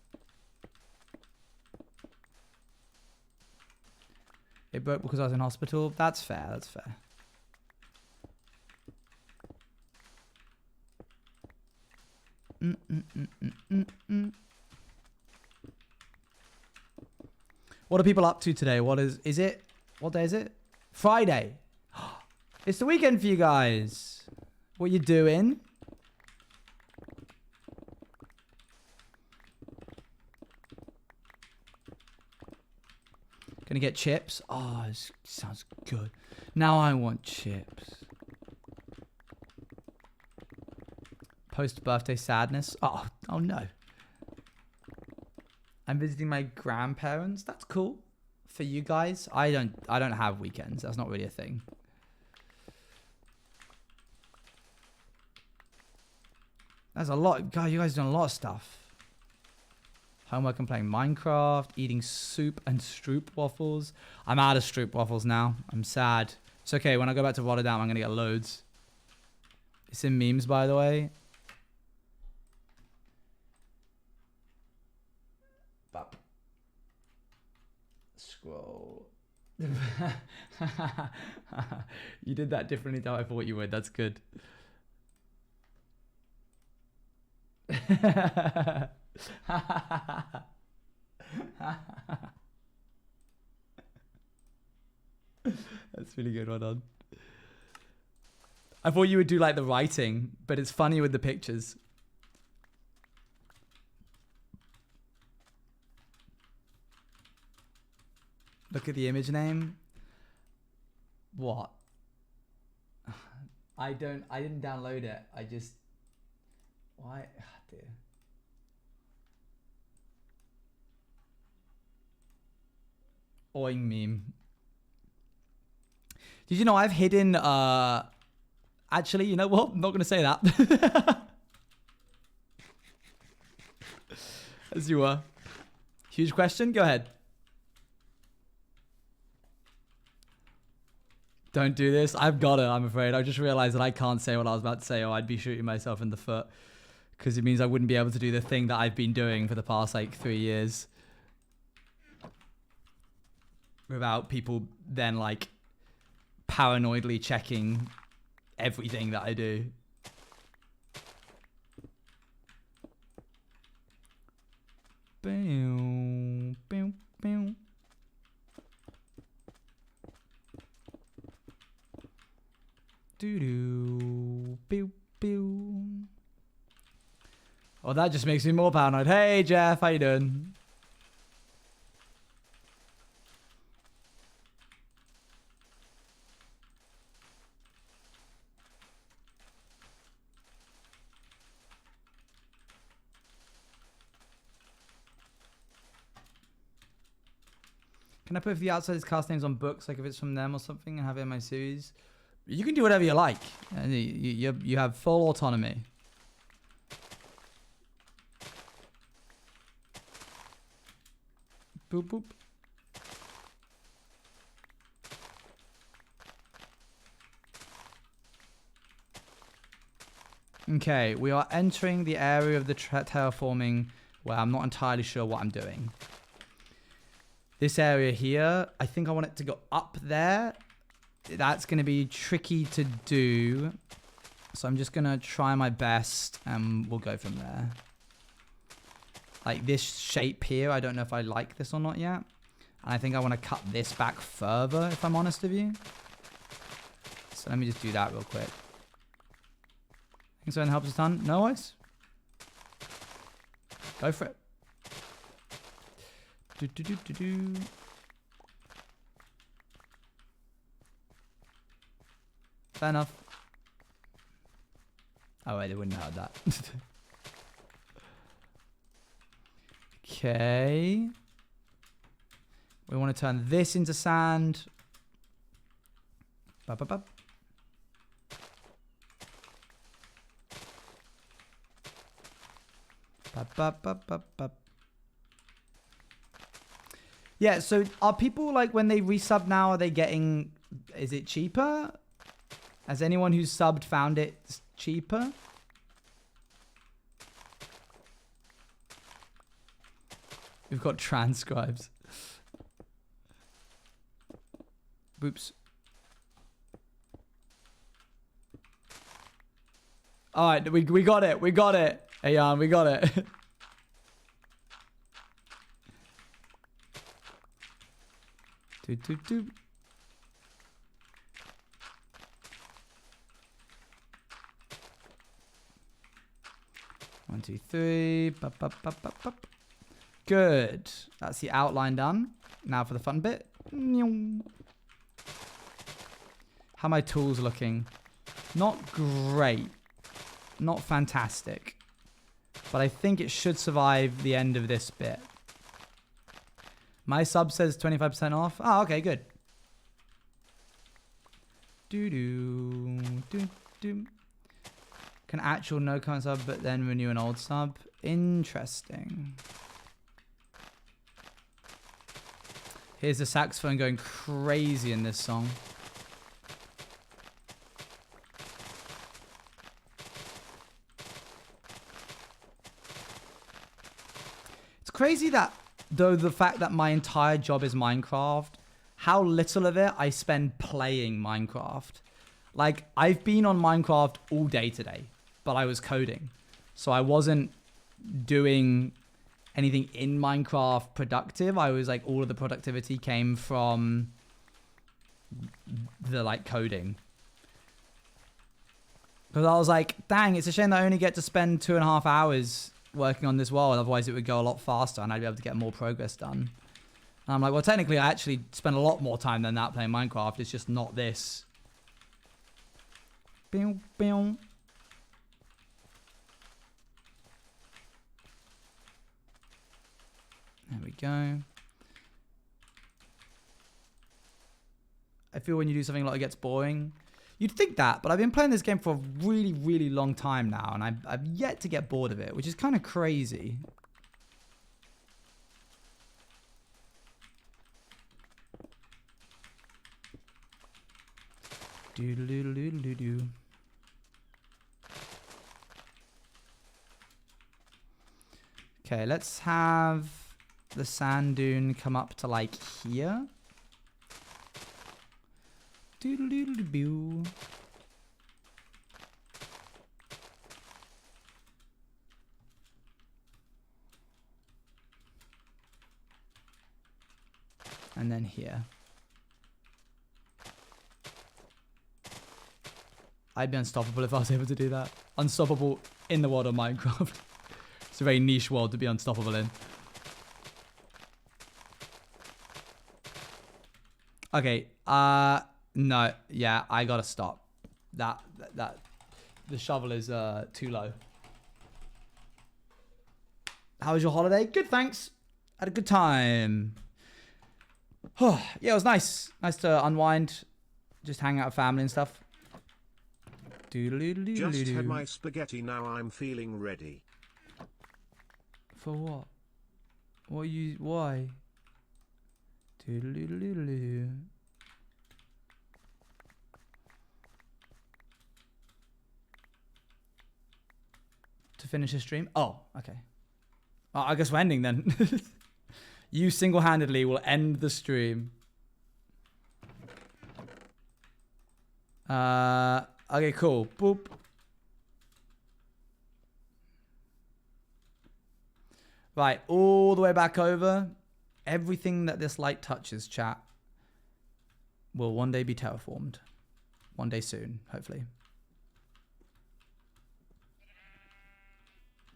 It broke because I was in hospital. That's fair, that's fair. What are people up to today? What day is it? Friday. It's the weekend for you guys. What you doing? Gonna get chips. Oh, this sounds good. Now I want chips. Post-birthday sadness. Oh no. I'm visiting my grandparents. That's cool. For you guys, I don't have weekends. That's not really a thing. That's a lot. God, you guys doing a lot of stuff. Homework and playing Minecraft, eating soup and stroop waffles. I'm out of stroop waffles now. I'm sad. It's okay. When I go back to Rotterdam, I'm going to get loads. It's in memes, by the way. Bop. Scroll. You did that differently than I thought you would. That's good. That's really good. Well done. I thought you would do like the writing, but it's funny with the pictures. Look at the image name. What? I didn't download it. I just... Why? Oh, dear. Oing meme. Did you know I've hidden... Actually, you know what? I'm not going to say that. As you were. Huge question? Go ahead. Don't do this. I've got it, I'm afraid. I just realized that I can't say what I was about to say or I'd be shooting myself in the foot. Because it means I wouldn't be able to do the thing that I've been doing for the past, like, 3 years. Without people then, like, paranoidly checking everything that I do. Boom, boom, boom. Doo-doo, pew, pew. Oh, that just makes me more paranoid. Hey, Jeff, how you doing? Can I put the outsiders cast names on books, like if it's from them or something, and have it in my series? You can do whatever you like. You have full autonomy. Boop, boop. Okay, we are entering the area of the terraforming where I'm not entirely sure what I'm doing. This area here, I think I want it to go up there. That's going to be tricky to do. So I'm just going to try my best and we'll go from there. Like this shape here, I don't know if I like this or not yet. And I think I want to cut this back further, if I'm honest with you. So let me just do that real quick. Think something helps a ton? No worries. Go for it. Do. Fair enough. Oh wait, they wouldn't have heard that. Okay. We want to turn this into sand. Ba, ba, ba. Ba, ba, ba, ba, ba. Yeah, so are people like when they resub now, are they getting, is it cheaper? Has anyone who's subbed found it cheaper? We've got transcribes. Oops. All right, we got it. We got it. Hey, Jan, we got it. Do. 1, 2, 3. Bup, bup, bup, bup, bup. Good. That's the outline done. Now for the fun bit. How are my tools looking? Not great. Not fantastic. But I think it should survive the end of this bit. My sub says 25% off. Oh, okay, good. Do. Can actual no current sub, but then renew an old sub. Interesting. Here's the saxophone going crazy in this song. It's crazy that, though, the fact that my entire job is Minecraft, how little of it I spend playing Minecraft. Like, I've been on Minecraft all day today, but I was coding. So I wasn't doing anything in Minecraft productive. I was like, all of the productivity came from the like coding. Because I was like, dang, it's a shame that I only get to spend 2.5 hours working on this world. Otherwise it would go a lot faster and I'd be able to get more progress done. And I'm like, well, technically I actually spend a lot more time than that playing Minecraft. It's just not this. Boom, boom. There we go. I feel when you do something a lot, it gets boring. You'd think that, but I've been playing this game for a really, really long time now, and I've yet to get bored of it, which is kind of crazy. Doodle-doodle-doodle-doo. Okay, let's have the sand dune come up to like here. Doodle-doodle-doo. And then here. I'd be unstoppable if I was able to do that. Unstoppable in the world of Minecraft. It's a very niche world to be unstoppable in. Okay, no, yeah, I gotta stop. The shovel is too low. How was your holiday? Good, thanks. Had a good time. Yeah, it was nice. Nice to unwind, just hang out with family and stuff.
Just had my spaghetti, now I'm feeling ready.
For what? Why? To finish the stream? Oh, okay. I guess we're ending then. You single-handedly will end the stream. Okay, cool. Boop. Right, all the way back over. Everything that this light touches, chat, will one day be terraformed. One day soon, hopefully.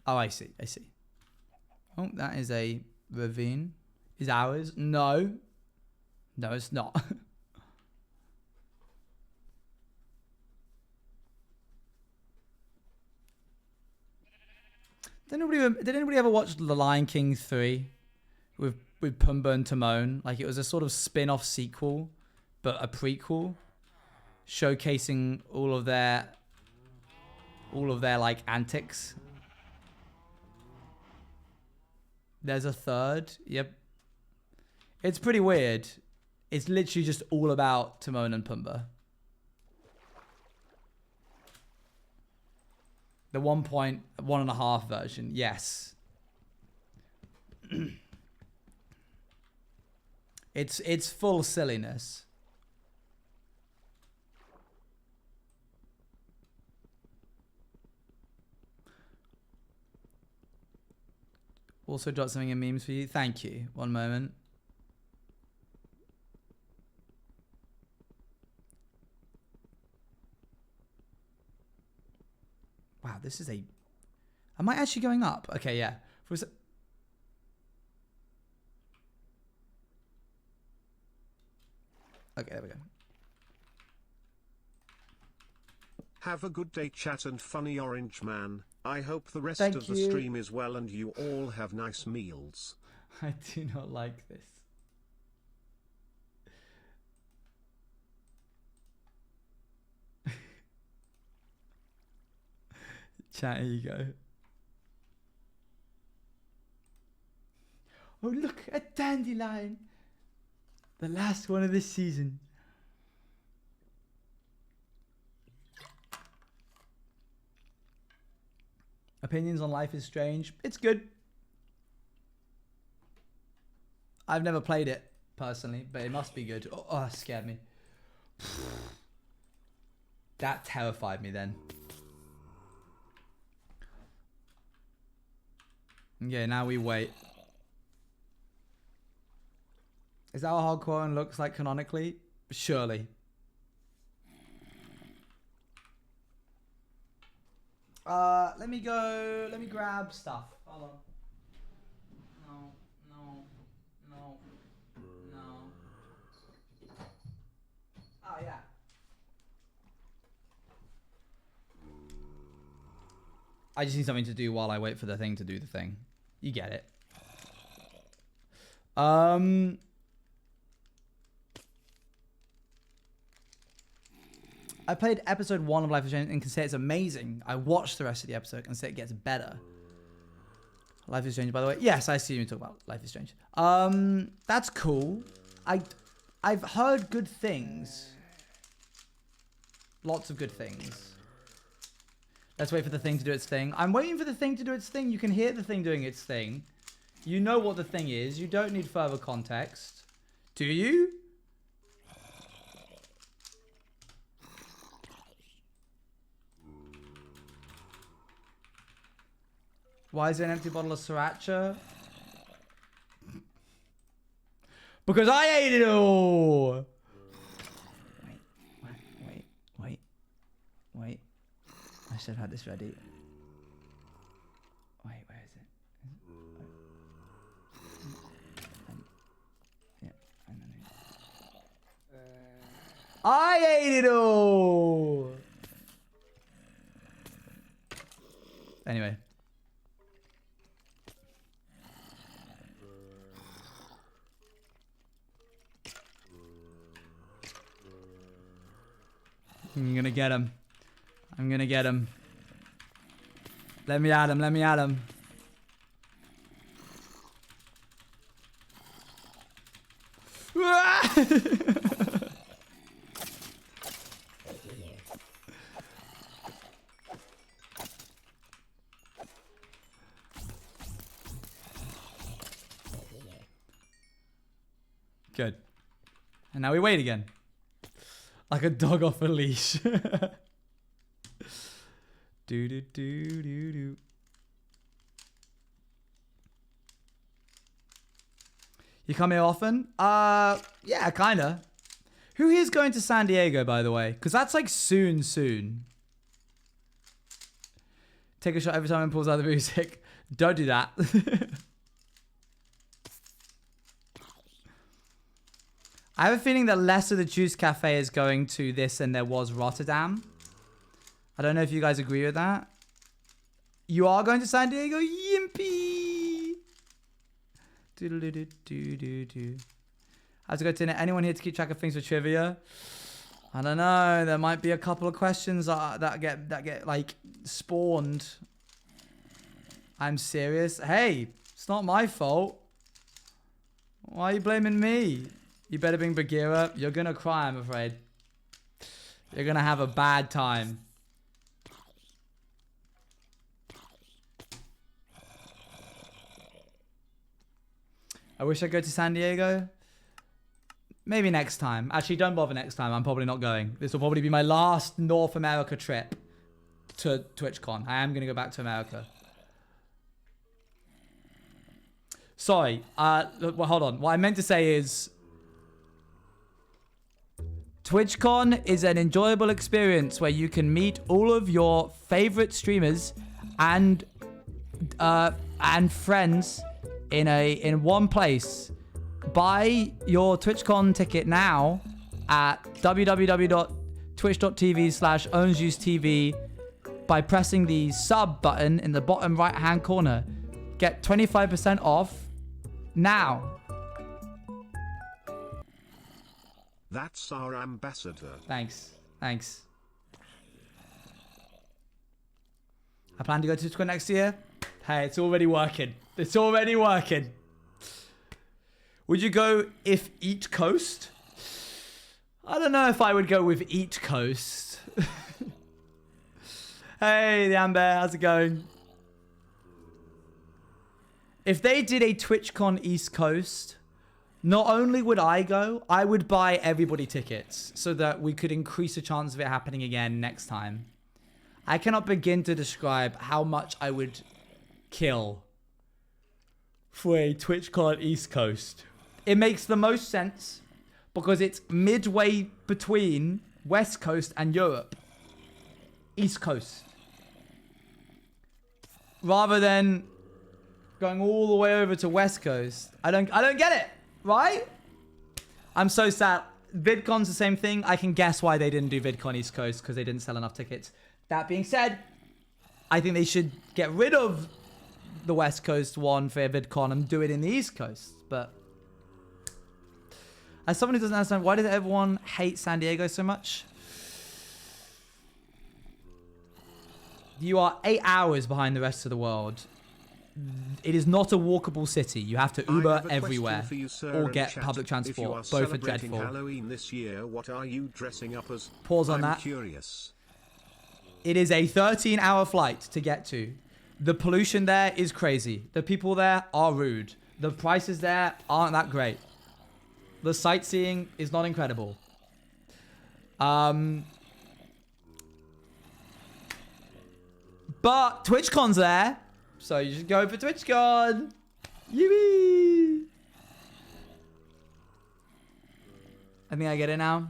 Oh, I see. Oh, that is a ravine. Is ours? No. No, it's not. Did anybody ever watch The Lion King 3 with Pumbaa and Timon? Like, it was a sort of spin-off sequel, but a prequel, showcasing all of their like antics. There's a third. Yep. It's pretty weird. It's literally just all about Timon and Pumbaa. The 1.5 version, yes. It's full silliness. Also dropped something in memes for you. Thank you. One moment. Wow, this is a... Am I actually going up? Okay, yeah. Okay, there we go.
Have a good day, chat, and funny orange man. I hope the rest
Thank
of the
you.
stream is well and you all have nice meals.
I do not like this. Chat, here you go. Oh, look, a dandelion. The last one of this season. Opinions on Life is Strange. It's good. I've never played it personally, but it must be good. Oh, that scared me. That terrified me then. Yeah, now we wait. Is that what hardcore one looks like canonically? Surely. Let me grab stuff. Hold on. No. Oh, yeah. I just need something to do while I wait for the thing to do the thing. You get it. I played episode 1 of Life is Strange and can say it's amazing. I watched the rest of the episode and say it gets better. Life is Strange, by the way. Yes, I see you talk about Life is Strange. That's cool. I've heard good things. Lots of good things. Let's wait for the thing to do its thing. I'm waiting for the thing to do its thing. You can hear the thing doing its thing. You know what the thing is. You don't need further context. Do you? Why is there an empty bottle of sriracha? Because I ate it all! Wait. I should have had this ready. Wait, where is it? I ate it all! Anyway. I'm gonna get him. I'm gonna get him. Let me at him. Let me at him. Good. And now we wait again. Like a dog off a leash. Do do do do do. You come here often? Yeah, kinda. Who here's going to San Diego, by the way? Because that's like soon. Take a shot every time it pulls out the music. Don't do that. I have a feeling that less of the Juice Cafe is going to this than there was Rotterdam. I don't know if you guys agree with that. You are going to San Diego? Yimpee! Do-do-do-do-do-do. I have to go to anyone here to keep track of things for trivia? I don't know. There might be a couple of questions that get like spawned. I'm serious. Hey, it's not my fault. Why are you blaming me? You better bring Bagheera. You're gonna cry, I'm afraid. You're gonna have a bad time. I wish I'd go to San Diego. Maybe next time. Actually, don't bother next time. I'm probably not going. This will probably be my last North America trip to TwitchCon. I am going to go back to America. Sorry. Well, hold on. What I meant to say is TwitchCon is an enjoyable experience where you can meet all of your favorite streamers and friends in one place. Buy your TwitchCon ticket now at www.twitch.tv/OwensJuiceTV by pressing the sub button in the bottom right hand corner. Get 25% off now.
That's our ambassador.
Thanks. I plan to go to TwitchCon next year. Hey, it's already working. Would you go if Eat Coast? I don't know if I would go with Eat Coast. Hey, the Amber, how's it going? If they did a TwitchCon East Coast, not only would I go, I would buy everybody tickets so that we could increase the chance of it happening again next time. I cannot begin to describe how much I would kill for a TwitchCon East Coast. It makes the most sense because it's midway between West Coast and Europe. East Coast. Rather than going all the way over to West Coast. I don't get it, right? I'm so sad. VidCon's the same thing. I can guess why they didn't do VidCon East Coast because they didn't sell enough tickets. That being said, I think they should get rid of the West Coast one for VidCon and do it in the East Coast. But as someone who doesn't understand, why does everyone hate San Diego so much? You are 8 hours behind the rest of the world. It is not a walkable city. You have to Uber everywhere or get public transport. Both are dreadful.
Halloween this year, what are you dressing up as?
Pause on that.
I'm curious.
It is a 13-hour flight to get to. The pollution there is crazy. The people there are rude. The prices there aren't that great. The sightseeing is not incredible. But TwitchCon's there. So you should go for TwitchCon. Yee! I think I get it now.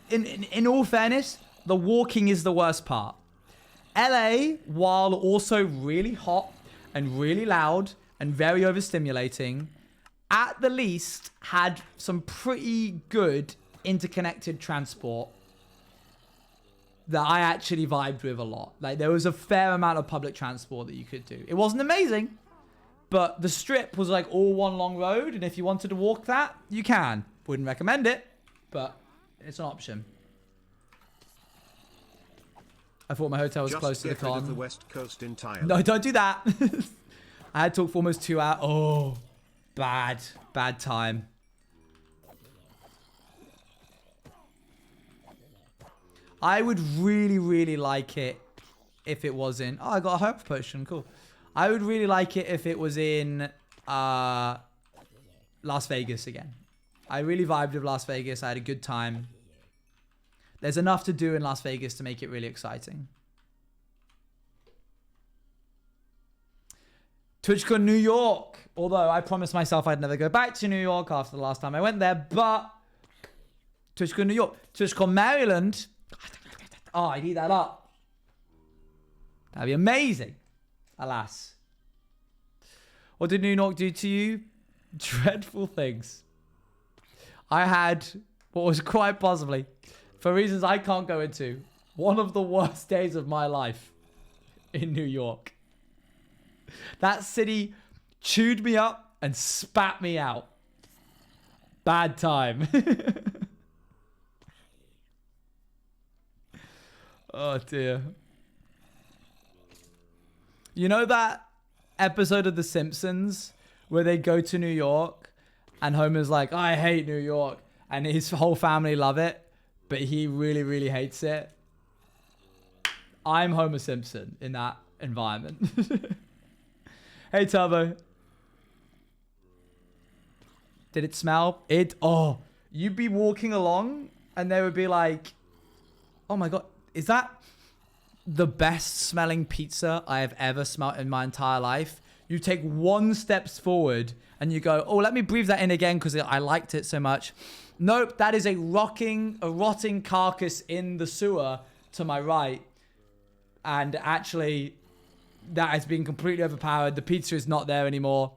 In all fairness, the walking is the worst part. LA, while also really hot and really loud and very overstimulating, at the least had some pretty good interconnected transport that I actually vibed with a lot. Like, there was a fair amount of public transport that you could do. It wasn't amazing, but the strip was like all one long road, and if you wanted to walk that, you can. Wouldn't recommend it, but it's an option. I thought my hotel was
Just
close to the
get rid of the
con.
West Coast entirely.
No, don't do that. I had to talk for almost 2 hours. Oh, bad time. I would really, really like it if it was in... Oh, I got a health potion. Cool. I would really like it if it was in Las Vegas again. I really vibed with Las Vegas. I had a good time. There's enough to do in Las Vegas to make it really exciting. TwitchCon New York. Although I promised myself I'd never go back to New York after the last time I went there. But TwitchCon New York. TwitchCon Maryland. Oh, I'd eat that up. That'd be amazing. Alas. What did New York do to you? Dreadful things. I had what was quite possibly, for reasons I can't go into, one of the worst days of my life in New York. That city chewed me up and spat me out. Bad time. Oh dear. You know that episode of The Simpsons where they go to New York and Homer's like, I hate New York, and his whole family love it, but he really, really hates it? I'm Homer Simpson in that environment. Hey, Turbo. Did it smell? Oh, you'd be walking along and they would be like, oh my God, is that the best smelling pizza I have ever smelled in my entire life? You take 1 step forward and you go, oh, let me breathe that in again because I liked it so much. Nope, that is a rotting carcass in the sewer to my right. And actually, that has been completely overpowered. The pizza is not there anymore.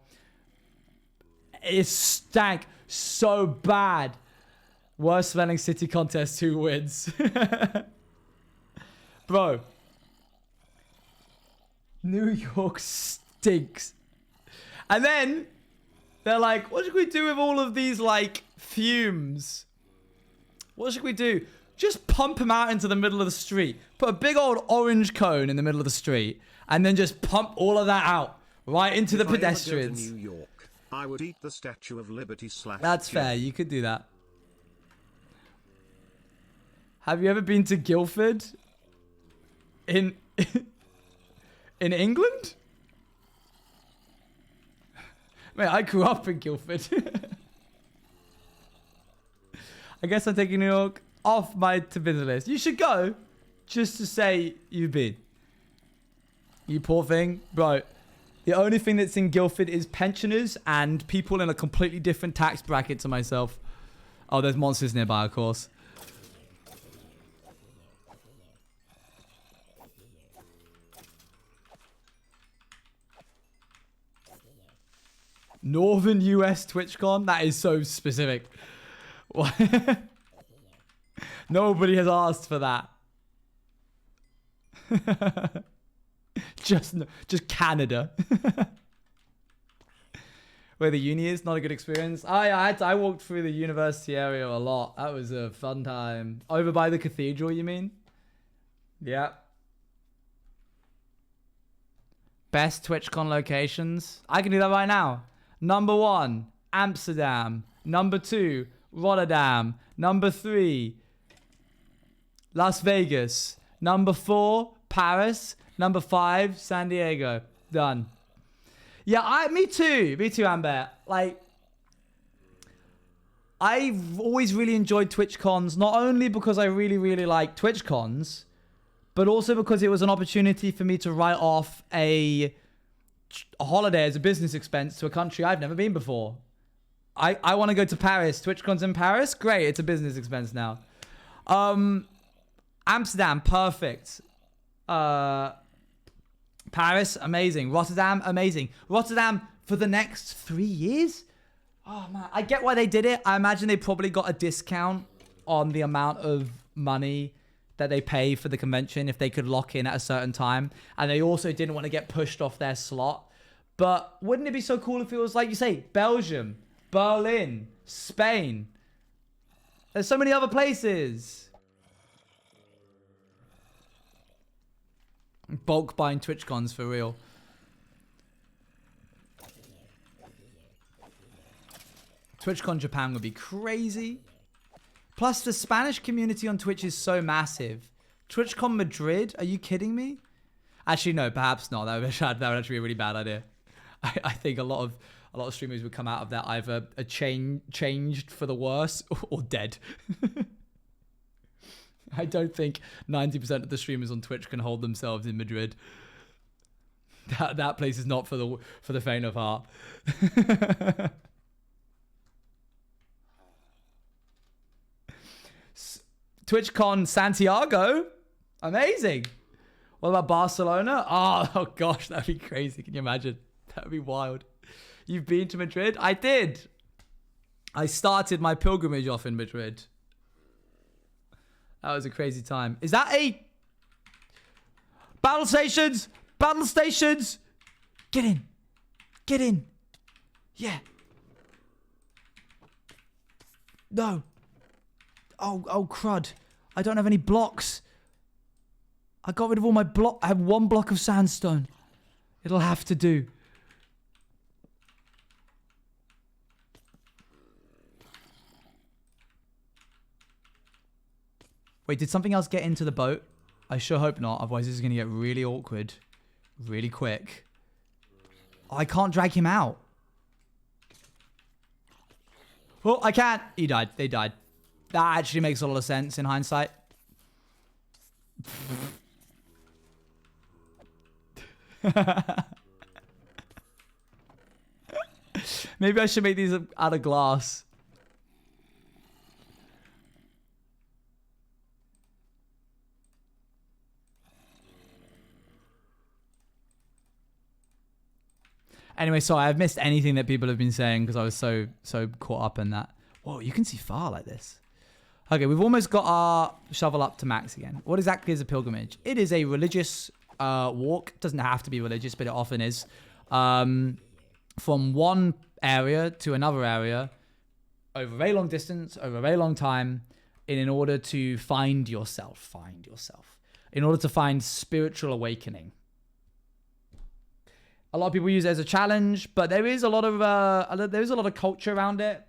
It stank so bad. Worst smelling city contest, 2 wins. Bro. New York stinks. And then they're like, what should we do with all of these, like, fumes? What should we do? Just pump them out into the middle of the street. Put a big old orange cone in the middle of the street. And then just pump all of that out right into the pedestrians.
If I ever go to New York, I would eat the Statue of Liberty /
That's fair. You could do that. Have you ever been to Guildford? In England? Mate, I grew up in Guildford. I guess I'm taking New York off my to-visit list. You should go just to say you've been. You poor thing. Bro, the only thing that's in Guildford is pensioners and people in a completely different tax bracket to myself. Oh, there's monsters nearby, of course. Northern US TwitchCon? That is so specific. Nobody has asked for that. Just Canada. Where the uni is, not a good experience. I walked through the university area a lot. That was a fun time. Over by the cathedral, you mean? Yeah. Best TwitchCon locations? I can do that right now. Number 1, Amsterdam. Number 2, Rotterdam. Number 3, Las Vegas. Number 4, Paris. Number 5, San Diego. Done. Yeah, me too. Me too, Amber. Like, I've always really enjoyed TwitchCons, not only because I really, really like TwitchCons, but also because it was an opportunity for me to write off a holiday as a business expense to a country I've never been before. I want to go to Paris. TwitchCon's in Paris? Great, it's a business expense now. Amsterdam, perfect. Paris, amazing. Rotterdam, amazing. Rotterdam for the next 3 years? Oh, man. I get why they did it. I imagine they probably got a discount on the amount of money that they pay for the convention if they could lock in at a certain time. And they also didn't want to get pushed off their slot. But wouldn't it be so cool if it was, like you say, Belgium, Berlin, Spain? There's so many other places. Bulk buying TwitchCons for real. TwitchCon Japan would be crazy. Plus, the Spanish community on Twitch is so massive. TwitchCon Madrid? Are you kidding me? Actually, no, perhaps not. That would actually be a really bad idea. I think a lot of streamers would come out of that either changed for the worse or dead. I don't think 90% of the streamers on Twitch can hold themselves in Madrid. That place is not for the faint of heart. TwitchCon Santiago, amazing. What about Barcelona? Oh gosh, that'd be crazy. Can you imagine? That'd be wild. You've been to Madrid? I did. I started my pilgrimage off in Madrid. That was a crazy time. Is that a... Battle stations! Battle stations! Get in. Get in. Yeah. No. Oh, crud. I don't have any blocks. I got rid of all my block. I have one block of sandstone. It'll have to do. Wait, did something else get into the boat? I sure hope not. Otherwise, this is going to get really awkward. Really quick. Oh, I can't drag him out. Oh, I can't. He died. They died. That actually makes a lot of sense in hindsight. Maybe I should make these out of glass. Anyway, sorry, I've missed anything that people have been saying because I was so caught up in that. Whoa, you can see far like this. Okay, we've almost got our shovel up to max again. What exactly is a pilgrimage? It is a religious walk. It doesn't have to be religious, but it often is. From one area to another area over a very long distance, over a very long time, in order to find yourself. In order to find spiritual awakening. A lot of people use it as a challenge, but there is a lot of culture around it.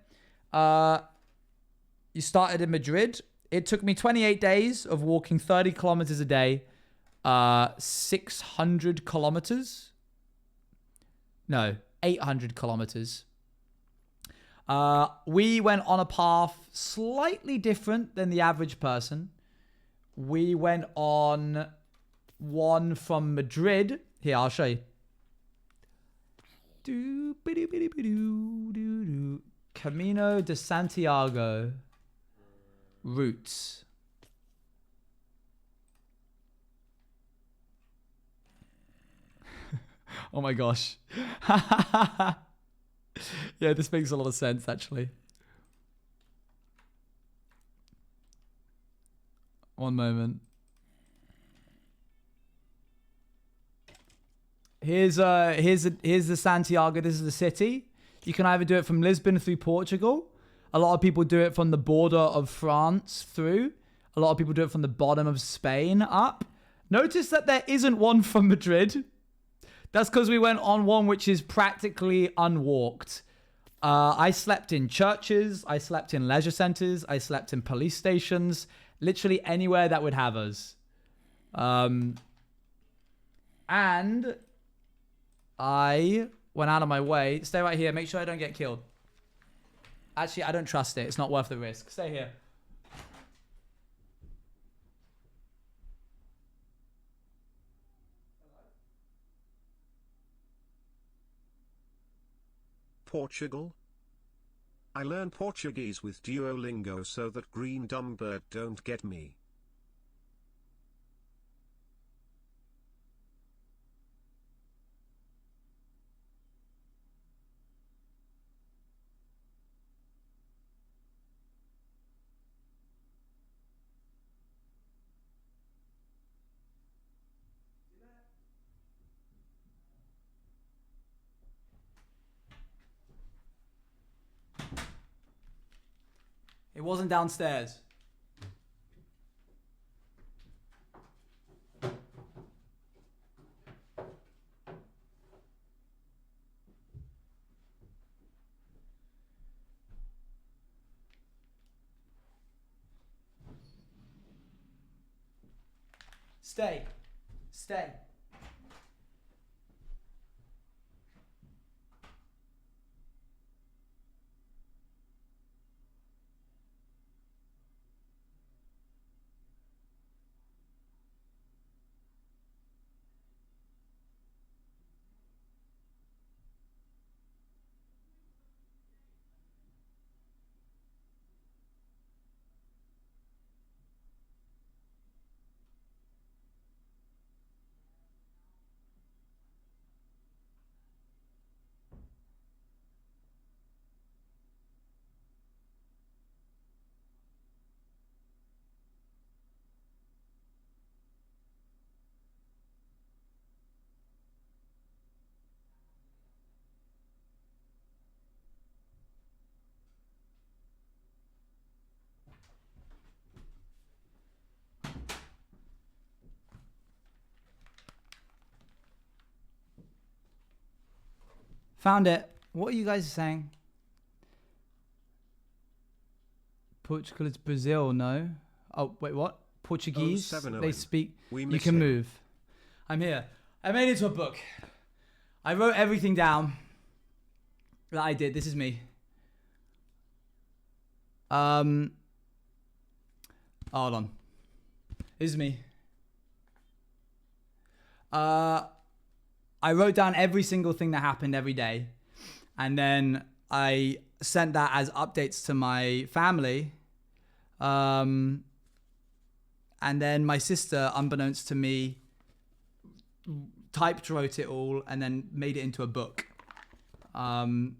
You started in Madrid. It took me 28 days of walking 30 kilometers a day, 600 kilometers. No, 800 kilometers. We went on a path slightly different than the average person. We went on one from Madrid. Here, I'll show you. Camino de Santiago routes. Oh my gosh. Yeah, this makes a lot of sense actually. One moment. Here's the Santiago. This is the city. You can either do it from Lisbon through Portugal. A lot of people do it from the border of France through. A lot of people do it from the bottom of Spain up. Notice that there isn't one from Madrid. That's because we went on one which is practically unwalked. I slept in churches. I slept in leisure centers. I slept in police stations. Literally anywhere that would have us. And I went out of my way. Stay right here. Make sure I don't get killed. Actually, I don't trust it. It's not worth the risk. Stay here.
Portugal? I learn Portuguese with Duolingo so that green dumbbird don't get me.
It wasn't downstairs. Stay. Stay. Found it. What are you guys saying? Portugal is Brazil, no? Oh, wait, what? Portuguese? They speak. You can move. I'm here. I made it to a book. I wrote everything down that I did. This is me. Hold on. This is me. I wrote down every single thing that happened every day. And then I sent that as updates to my family. And then my sister, unbeknownst to me, wrote it all, and then made it into a book. Let's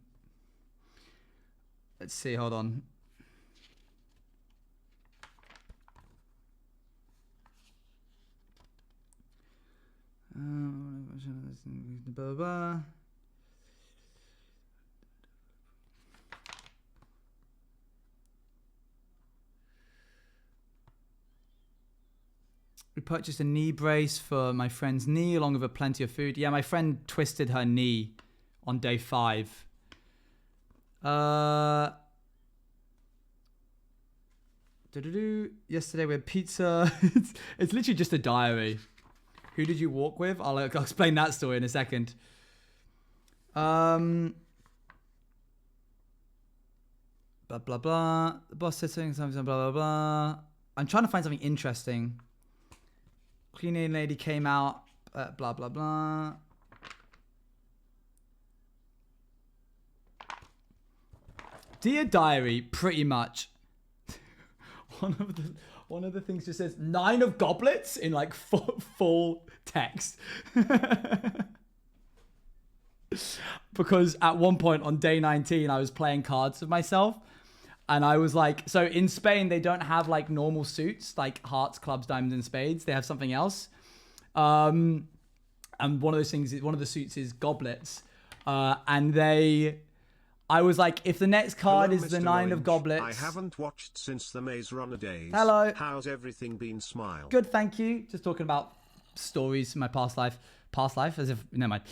see, hold on. Blah, blah. We purchased a knee brace for my friend's knee along with plenty of food. Yeah, my friend twisted her knee on day 5. Yesterday we had pizza. It's literally just a diary. Who did you walk with? I'll explain that story in a second. Blah, blah, blah. The boss said something, blah, blah, blah. I'm trying to find something interesting. Cleaning lady came out, blah, blah, blah. Dear diary, pretty much. One of the things just says 9 of goblets in like full text. Because at one point on day 19, I was playing cards with myself. And I was like, so in Spain, they don't have like normal suits, like hearts, clubs, diamonds, and spades. They have something else. And one of the suits is goblets. I was like, if the next card is the 9 of goblets.
I haven't watched since the Maze Runner days.
Hello.
How's everything been? Smile.
Good, thank you. Just talking about stories in my past life. Past life? As if, never mind.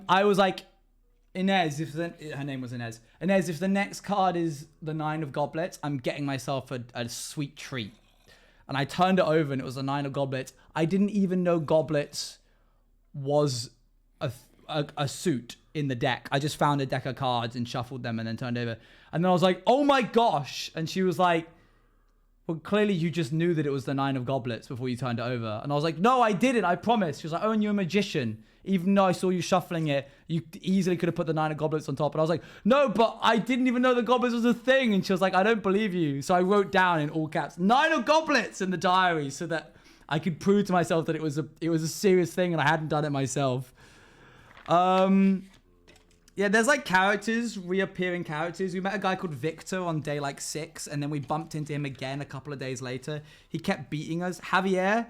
I was like, Inez, her name was Inez. Inez, if the next card is the 9 of goblets, I'm getting myself a sweet treat. And I turned it over and it was the 9 of goblets. I didn't even know goblets was a suit in the deck. I just found a deck of cards and shuffled them and then turned over. And then I was like, oh my gosh. And she was like, well, clearly you just knew that it was the 9 of goblets before you turned it over. And I was like, no, I didn't. I promise. She was like, oh, and you're a magician. Even though I saw you shuffling it, you easily could have put the 9 of goblets on top. And I was like, no, but I didn't even know the goblets was a thing. And she was like, I don't believe you. So I wrote down in all caps, 9 of goblets in the diary so that I could prove to myself that it was a serious thing and I hadn't done it myself. Yeah, there's like reappearing characters. We met a guy called Victor on day like 6, and then we bumped into him again a couple of days later. He kept beating us. Javier.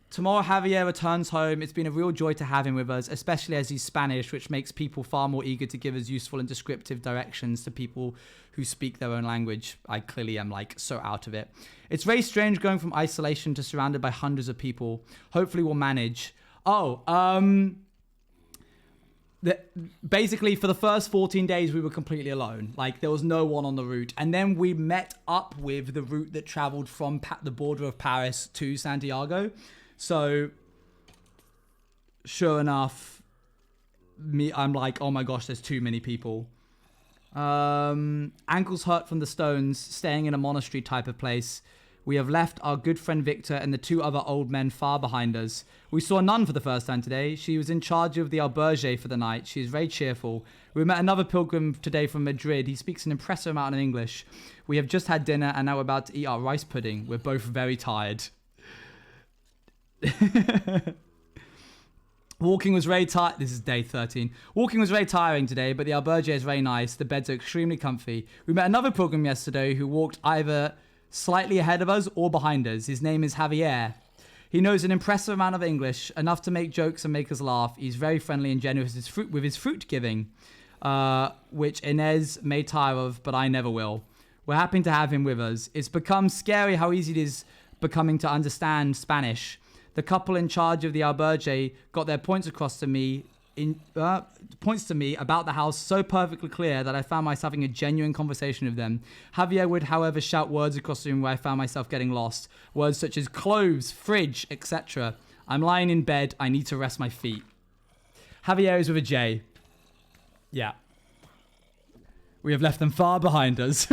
Tomorrow Javier returns home. It's been a real joy to have him with us, especially as he's Spanish, which makes people far more eager to give us useful and descriptive directions to people who speak their own language. I clearly am like so out of it. It's very strange going from isolation to surrounded by hundreds of people. Hopefully we'll manage. Basically, for the first 14 days, we were completely alone. Like, there was no one on the route. And then we met up with the route that traveled from the border of Paris to Santiago. So, sure enough, I'm like, oh my gosh, there's too many people. Ankles hurt from the stones, staying in a monastery type of place. We have left our good friend Victor and the two other old men far behind us. We saw a nun for the first time today. She was in charge of the albergue for the night. She is very cheerful. We met another pilgrim today from Madrid. He speaks an impressive amount of English. We have just had dinner and now we're about to eat our rice pudding. We're both very tired. Walking was very tired. This is day 13. Walking was very tiring today, but the albergue is very nice. The beds are extremely comfy. We met another pilgrim yesterday who walked either slightly ahead of us or behind us. His name is Javier. He knows an impressive amount of English, enough to make jokes and make us laugh. He's very friendly and generous with his fruit giving, which Inez may tire of, but I never will. We're happy to have him with us. It's become scary how easy it is becoming to understand Spanish. The couple in charge of the albergue got their points across to me points to me about the house so perfectly clear that I found myself having a genuine conversation with them. Javier would, however, shout words across the room where I found myself getting lost. Words such as clothes, fridge, etc. I'm lying in bed. I need to rest my feet. Javier is with a J. Yeah. We have left them far behind us.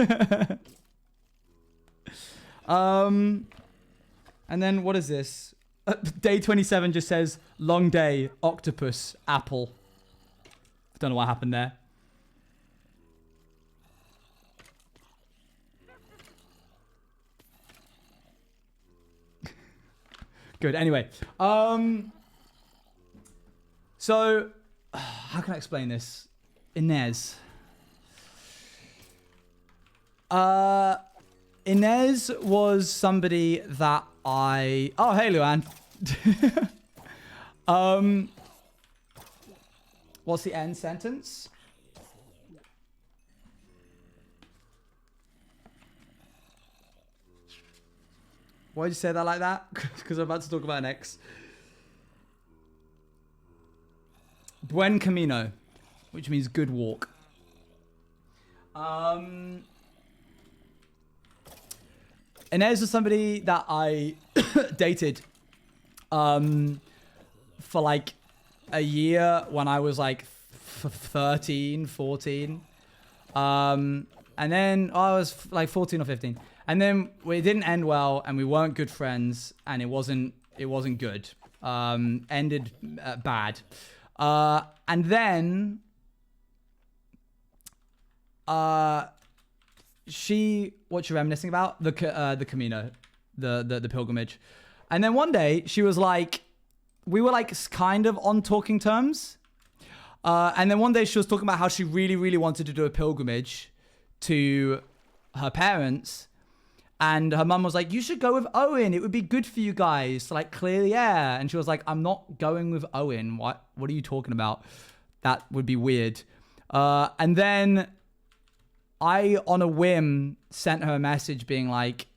And then what is this? Day 27 just says, long day, octopus, apple. Don't know what happened there. Good, anyway. So, how can I explain this? Inez. Inez was somebody that I... Oh, hey, Luan. What's the end sentence? Why did you say that like that? Because I'm about to talk about an ex. Buen camino, which means good walk. Inez was somebody that I dated for like a year when I was like 13, 14. And then I was like 14 or 15. And then it didn't end well and we weren't good friends and it wasn't good. Ended bad. And then what you're reminiscing about? The Camino, the pilgrimage. And then one day she was like, we were like kind of on talking terms. And then one day she was talking about how she really, really wanted to do a pilgrimage to her parents. And her mum was like, you should go with Owen. It would be good for you guys to like clear the air. And she was like, I'm not going with Owen. What are you talking about? That would be weird. And then I, on a whim, sent her a message being like,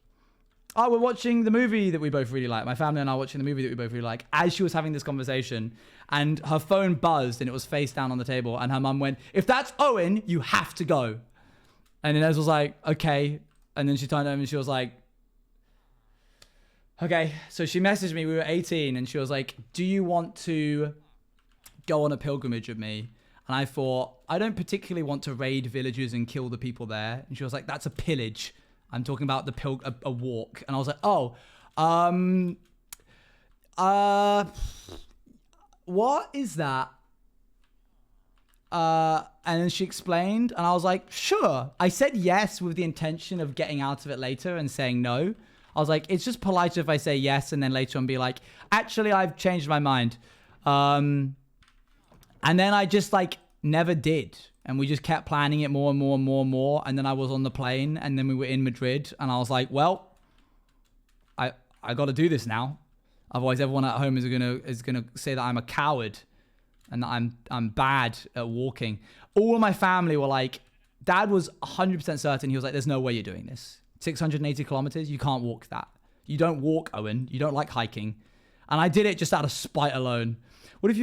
oh, we're watching the movie that we both really like. My family and I are watching the movie that we both really like. As she was having this conversation, and her phone buzzed and it was face down on the table. And her mum went, if that's Owen, you have to go. And Inez was like, okay. And then she turned over and she was like, okay. So she messaged me. We were 18 and she was like, do you want to go on a pilgrimage with me? And I thought, I don't particularly want to raid villages and kill the people there. And she was like, that's a pillage. I'm talking about a walk. And I was like, oh, what is that? And then she explained, and I was like, sure. I said yes with the intention of getting out of it later and saying no. I was like, it's just polite if I say yes and then later on be like, actually, I've changed my mind. And then I just like never did. And we just kept planning it more and more and more and more. And then I was on the plane and then we were in Madrid and I was like, well, I got to do this now. Otherwise everyone at home is gonna say that I'm a coward and that I'm bad at walking. All of my family were like, Dad was 100% certain. He was like, there's no way you're doing this. 680 kilometers, you can't walk that. You don't walk, Owen. You don't like hiking. And I did it just out of spite alone. What if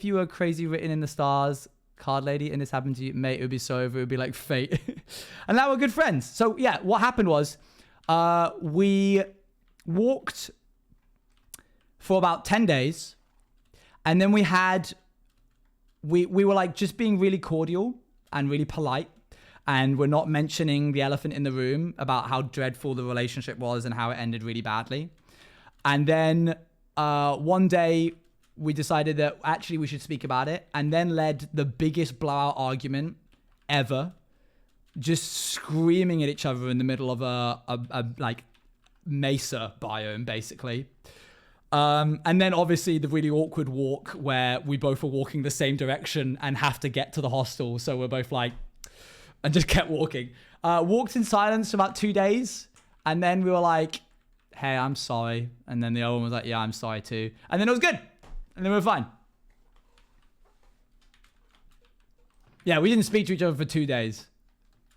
you were crazy written in the stars, card lady, and this happened to you, mate? It would be so over. It would be like fate. And now we're good friends. So yeah, what happened was we walked for about 10 days. And then we were like just being really cordial and really polite. And we're not mentioning the elephant in the room about how dreadful the relationship was and how it ended really badly. And then one day we decided that actually we should speak about it, and then led the biggest blowout argument ever, just screaming at each other in the middle of a like mesa biome, basically. And then obviously the really awkward walk where we both were walking the same direction and have to get to the hostel. So we're both like, and just kept walking. Walked in silence for about 2 days. And then we were like, hey, I'm sorry. And then the other one was like, yeah, I'm sorry too. And then it was good. And then we were fine. Yeah, we didn't speak to each other for 2 days.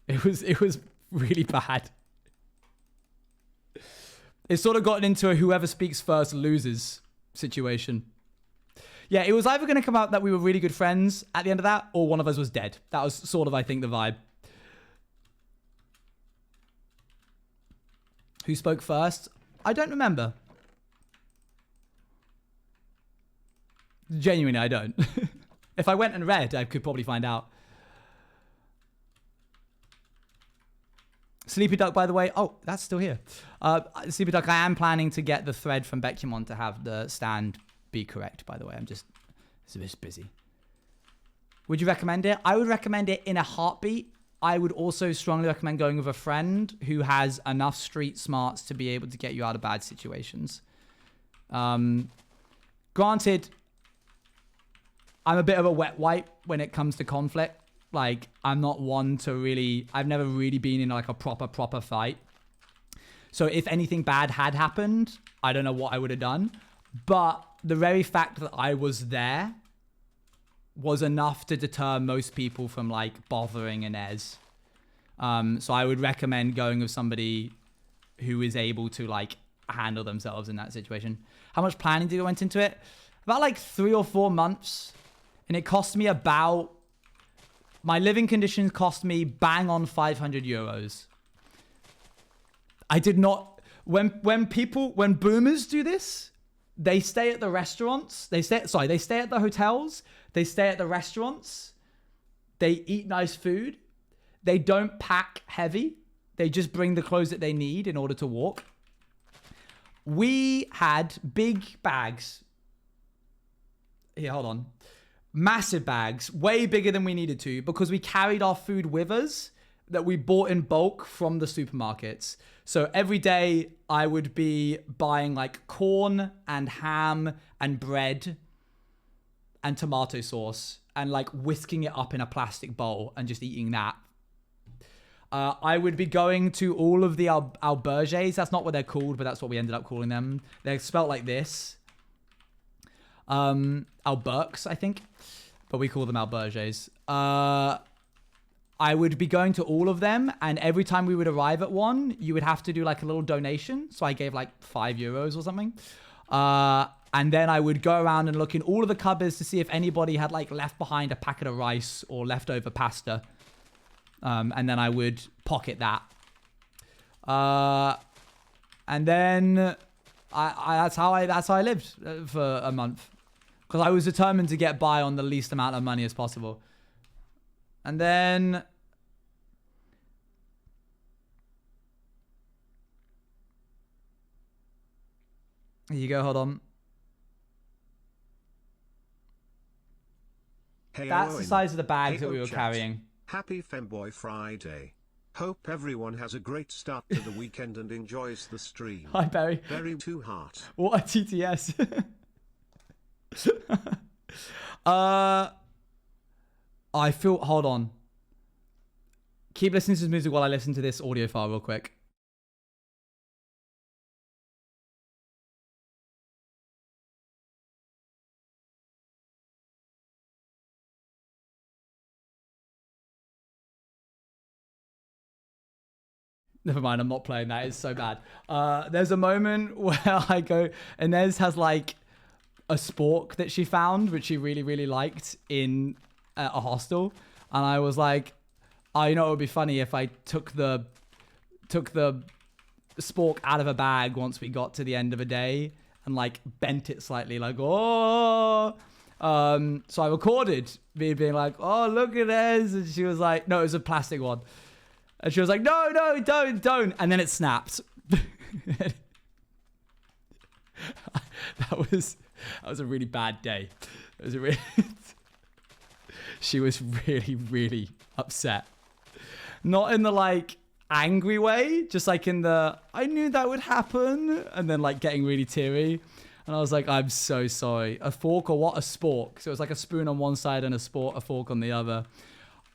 It was really bad. It sort of gotten into a whoever speaks first loses situation. Yeah, it was either going to come out that we were really good friends at the end of that, or one of us was dead. That was sort of, I think, the vibe. Who spoke first? I don't remember. Genuinely, I don't. If I went and read, I could probably find out. Sleepy Duck, by the way. Oh, that's still here. Sleepy Duck, I am planning to get the thread from Becumon to have the stand be correct, by the way. It's a bit busy. Would you recommend it? I would recommend it in a heartbeat. I would also strongly recommend going with a friend who has enough street smarts to be able to get you out of bad situations. Granted, I'm a bit of a wet wipe when it comes to conflict. Like, I'm not one to really... I've never really been in like a proper fight. So if anything bad had happened, I don't know what I would have done. But the very fact that I was there was enough to deter most people from like bothering Inez. So I would recommend going with somebody who is able to like handle themselves in that situation. How much planning did you went into it? About like 3 or 4 months. And it cost me about... My living conditions cost me bang on 500 euros. I did not... When boomers do this, they stay at the restaurants. They stay at the hotels. They stay at the restaurants. They eat nice food. They don't pack heavy. They just bring the clothes that they need in order to walk. We had big bags. Here, hold on. Massive bags, way bigger than we needed to, because we carried our food with us that we bought in bulk from the supermarkets. So every day I would be buying like corn and ham and bread and tomato sauce and like whisking it up in a plastic bowl and just eating that. I would be going to all of the alberges. That's not what they're called, but that's what we ended up calling them. They're spelt like this. Alberques, I think, but we call them alberges. I would be going to all of them, and every time we would arrive at one, you would have to do like a little donation. So I gave like 5 euros or something. And then I would go around and look in all of the cupboards to see if anybody had like left behind a packet of rice or leftover pasta. And then I would pocket that. And then that's how I lived for a month. Because I was determined to get by on the least amount of money as possible. And then... Here you go, hold on.
Hey,
That's
Owen.
the size of the bags
Hey,
that we were
chat.
carrying.
Happy Femboy Friday. Hope everyone has a great start to the weekend and enjoys the stream.
Hi, Barry.
Very to heart.
What a TTS. I feel... Hold on. Keep listening to this music while I listen to this audio file real quick. Never mind, I'm not playing that. It's so bad. There's a moment where I go... Inez has like a spork that she found, which she really, really liked in a hostel. And I was like, oh, you know, it would be funny if I took the spork out of a bag once we got to the end of a day and like bent it slightly, like, oh. So I recorded me being like, oh, look at this. And she was like, no, it was a plastic one. And she was like, no, don't. And then it snapped. That was a really bad day. It was a really she was really, really upset. Not in the like angry way, just like in the I knew that would happen, and then like getting really teary. And I was like, I'm so sorry. A fork or what? A spork. So it was like a spoon on one side and a fork on the other.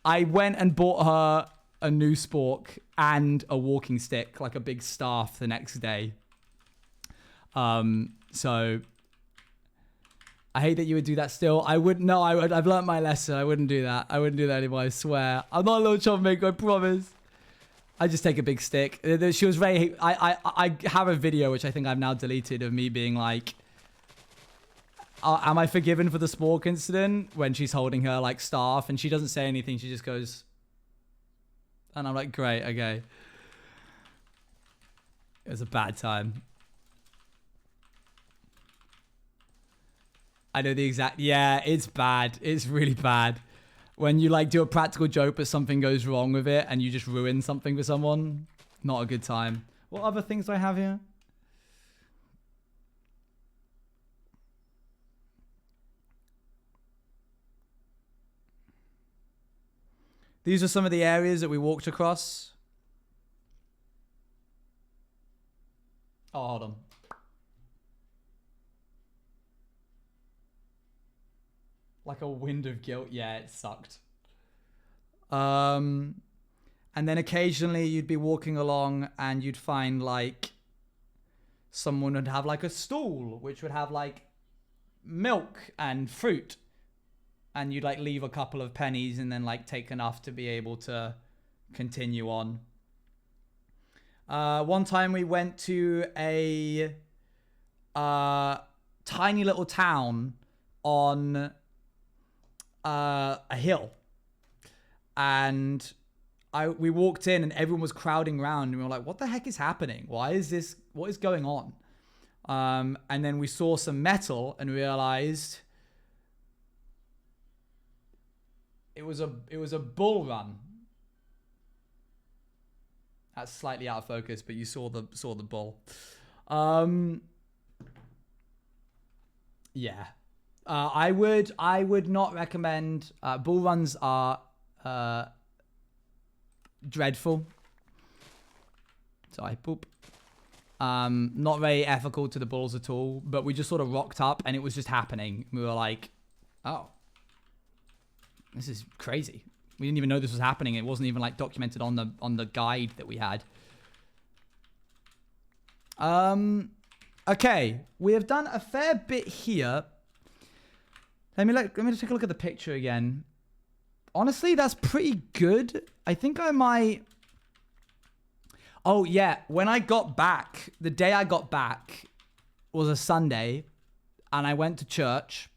I went and bought her a new spork and a walking stick, like a big staff, the next day. So I hate that you would do that still. I would no, I've learned my lesson. I wouldn't do that. I wouldn't do that anymore, I swear. I'm not a little troublemaker, I promise. I just take a big stick. She was very I have a video which I think I've now deleted of me being like, am I forgiven for the spork incident, when she's holding her like staff and she doesn't say anything, she just goes, and I'm like, great, okay. It was a bad time. I know the exact, yeah, it's bad. It's really bad. When you like do a practical joke but something goes wrong with it and you just ruin something for someone. Not a good time. What other things do I have here? These are some of the areas that we walked across. Oh, hold on. Like a wind of guilt. Yeah, it sucked. And then occasionally you'd be walking along and you'd find like someone would have like a stool which would have like milk and fruit, and you'd like leave a couple of pennies and then like take enough to be able to continue on. One time we went to a tiny little town on a hill, and we walked in and everyone was crowding around and we were like, what the heck is happening? What is going on? And then we saw some metal and realized it was a bull run. That's slightly out of focus, but you saw the bull. Yeah. I would not recommend. Bull runs are dreadful. Sorry, poop. Not very ethical to the bulls at all. But we just sort of rocked up and it was just happening. We were like, oh, this is crazy. We didn't even know this was happening. It wasn't even like documented on the guide that we had. Okay, we have done a fair bit here. Let me take a look at the picture again. Honestly, that's pretty good. I think I might... Oh, yeah. When I got back, the day I got back was a Sunday, and I went to church,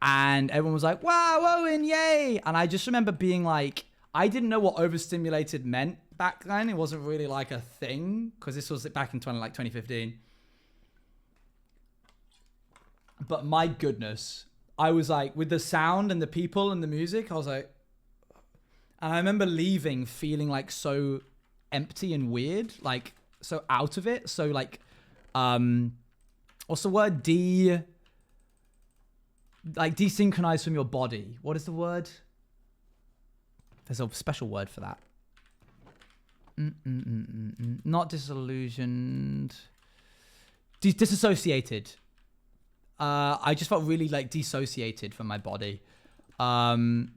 and everyone was like, wow, Owen, yay! And I just remember being like, I didn't know what overstimulated meant back then. It wasn't really like a thing, because this was back in 2015. But my goodness... I was like, with the sound and the people and the music, I was like, and I remember leaving feeling like so empty and weird, like so out of it. So like, what's the word? Desynchronized from your body. What is the word? There's a special word for that. Not disillusioned. Disassociated. I just felt really like dissociated from my body. And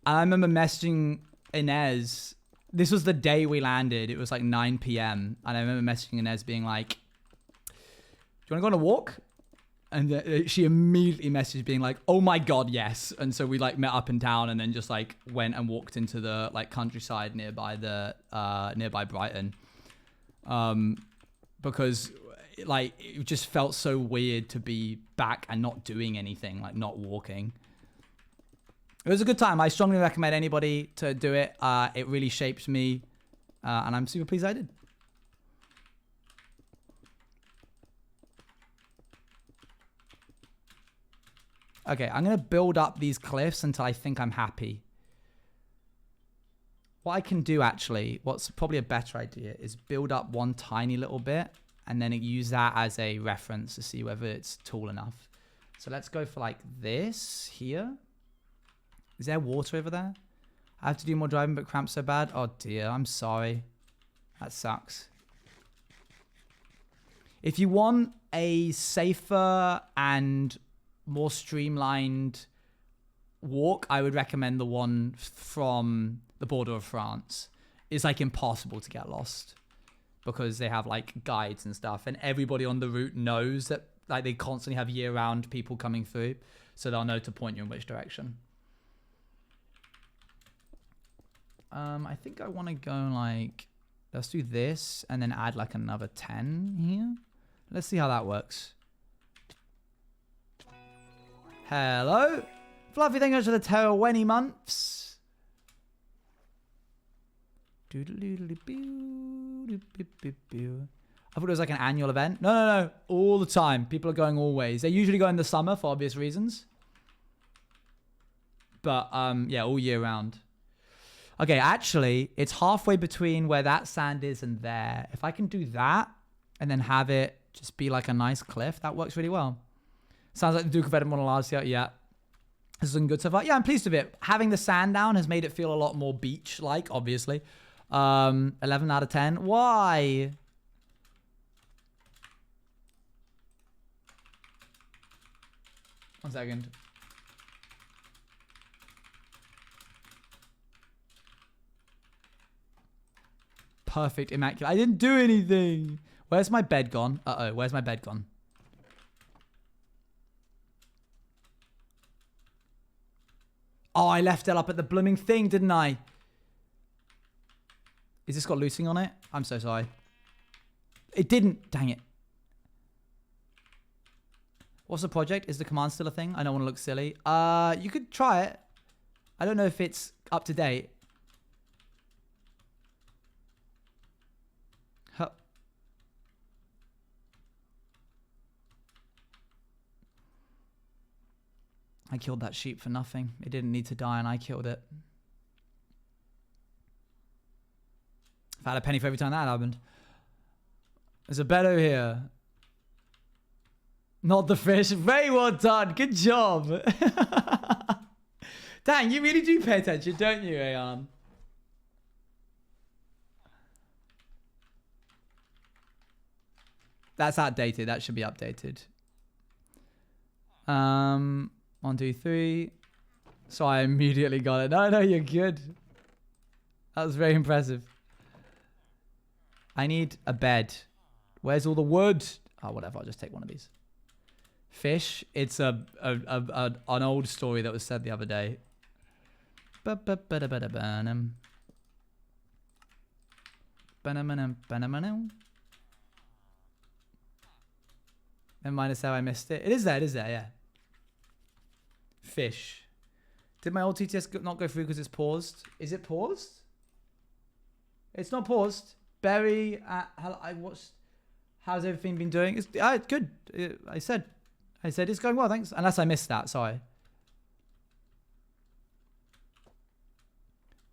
I remember messaging Inez. This was the day we landed. It was like 9 p.m. And I remember messaging Inez being like, do you want to go on a walk? And she immediately messaged being like, oh my God, yes. And so we like met up in town and then just like went and walked into the like countryside nearby Brighton. Because like it just felt so weird to be back and not doing anything, like not walking. It was a good time. I strongly recommend anybody to do it. It really shaped me, and I'm super pleased I did. Okay, I'm going to build up these cliffs until I think I'm happy. What I can do, actually, what's probably a better idea, is build up one tiny little bit and then use that as a reference to see whether it's tall enough. So let's go for like this here. Is there water over there? I have to do more driving, but cramps so bad. Oh dear, I'm sorry. That sucks. If you want a safer and more streamlined walk, I would recommend the one from the border of France. It's like impossible to get lost because they have like guides and stuff, and everybody on the route knows that like they constantly have year-round people coming through, so they'll know to point you in which direction. I think I want to go like, let's do this and then add like another 10 here. Let's see how that works. Hello. Fluffy, thank you much for the 20 months. I thought it was like an annual event. No. All the time. People are going always. They usually go in the summer for obvious reasons. But yeah, all year round. Okay, actually, it's halfway between where that sand is and there. If I can do that and then have it just be like a nice cliff, that works really well. Sounds like the Duke of Edinburgh last year. Yeah. This is looking good so far. Yeah, I'm pleased with it. Having the sand down has made it feel a lot more beach-like, obviously. 11 out of 10. Why? One second. Perfect, immaculate. I didn't do anything. Where's my bed gone? Uh-oh, where's my bed gone? Oh, I left it up at the blooming thing, didn't I? Is this got looting on it? I'm so sorry. It didn't. Dang it. What's the project? Is the command still a thing? I don't want to look silly. You could try it. I don't know if it's up to date. Huh. I killed that sheep for nothing. It didn't need to die and I killed it. If I had a penny for every time that happened. There's a better here. Not the fish. Very well done. Good job. Dang, you really do pay attention, don't you, Ayan? That's outdated. That should be updated. 1, 2, 3. So I immediately got it. No, you're good. That was very impressive. I need a bed. Where's all the wood? Oh, whatever. I'll just take one of these. Fish. It's an old story that was said the other day. And minus how I missed it. It is there, yeah. Fish. Did my old TTS not go through because it's paused? Is it paused? It's not paused. Berry, I watched. How's everything been doing? It's good. I said it's going well, thanks. Unless I missed that, sorry.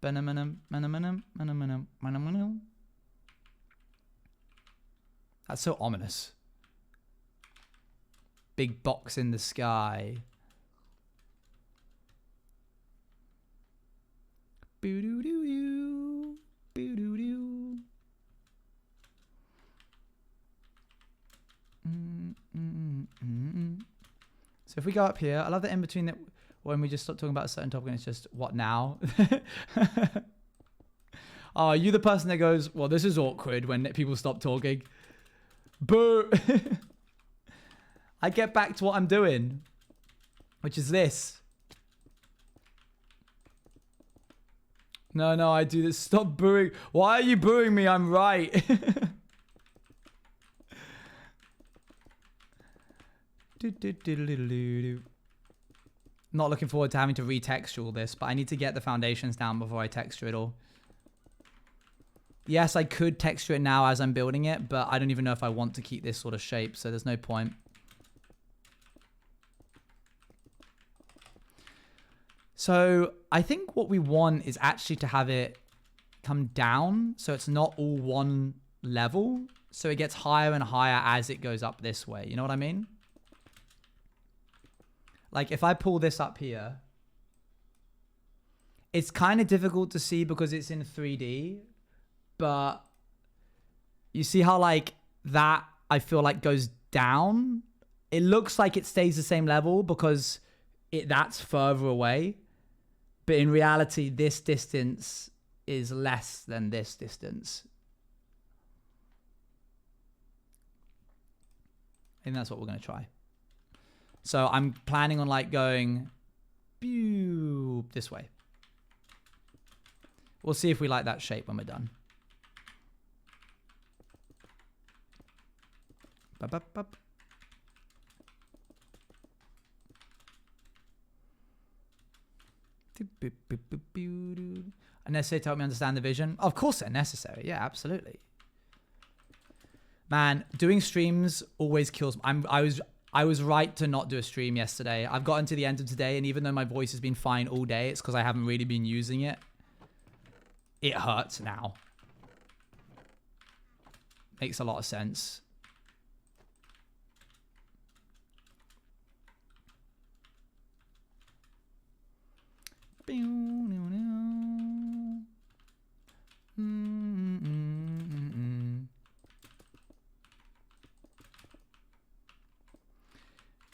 That's so ominous. Big box in the sky. Boo-doo-doo-doo. Boo-doo-doo. So if we go up here, I love the in between that when we just stop talking about a certain topic and it's just what now? Oh, are you the person that goes, well, this is awkward when people stop talking? Boo! I get back to what I'm doing, which is this. No, I do this. Stop booing. Why are you booing me? I'm right. Not looking forward to having to retexture all this, but I need to get the foundations down before I texture it all. Yes, I could texture it now as I'm building it, but I don't even know if I want to keep this sort of shape, so there's no point. So I think what we want is actually to have it come down so it's not all one level. So it gets higher and higher as it goes up this way. You know what I mean? Like if I pull this up here, it's kind of difficult to see because it's in 3D, but you see how like that I feel like goes down? It looks like it stays the same level because that's further away. But in reality, this distance is less than this distance. I think that's what we're going to try. So I'm planning on like going this way. We'll see if we like that shape when we're done. Unnecessary to help me understand the vision. Of course they're necessary. Yeah, absolutely. Man, doing streams always kills me. I was right to not do a stream yesterday. I've gotten to the end of today, and even though my voice has been fine all day, it's because I haven't really been using it. It hurts now. Makes a lot of sense.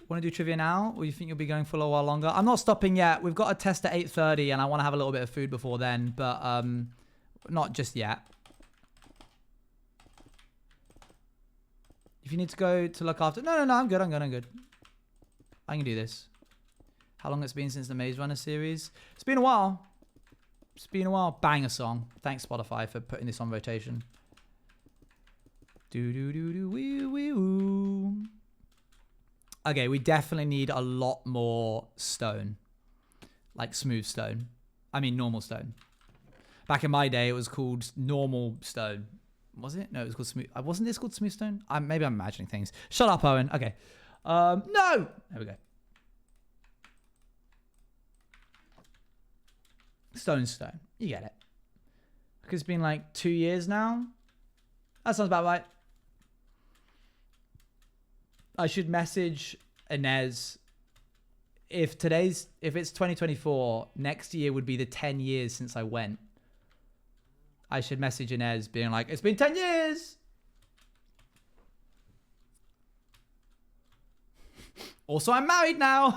Want to do trivia now, or you think you'll be going for a little while longer? I'm not stopping yet. We've got a test at 8:30, and I want to have a little bit of food before then, but not just yet. If you need to go to look after... No, I'm good. I can do this. How long it's been since the Maze Runner series? It's been a while. Bang a song. Thanks, Spotify, for putting this on rotation. Wee-wee-woo. Okay, we definitely need a lot more stone. Like smooth stone. I mean, normal stone. Back in my day, it was called normal stone. Was it? No, it was called smooth. Wasn't this called smooth stone? Maybe I'm imagining things. Shut up, Owen. Okay. No! There we go. Stone. You get it. Because it's been like 2 years now. That sounds about right. I should message Inez. If it's 2024, next year would be the 10 years since I went. I should message Inez being like, it's been 10 years. Also, I'm married now.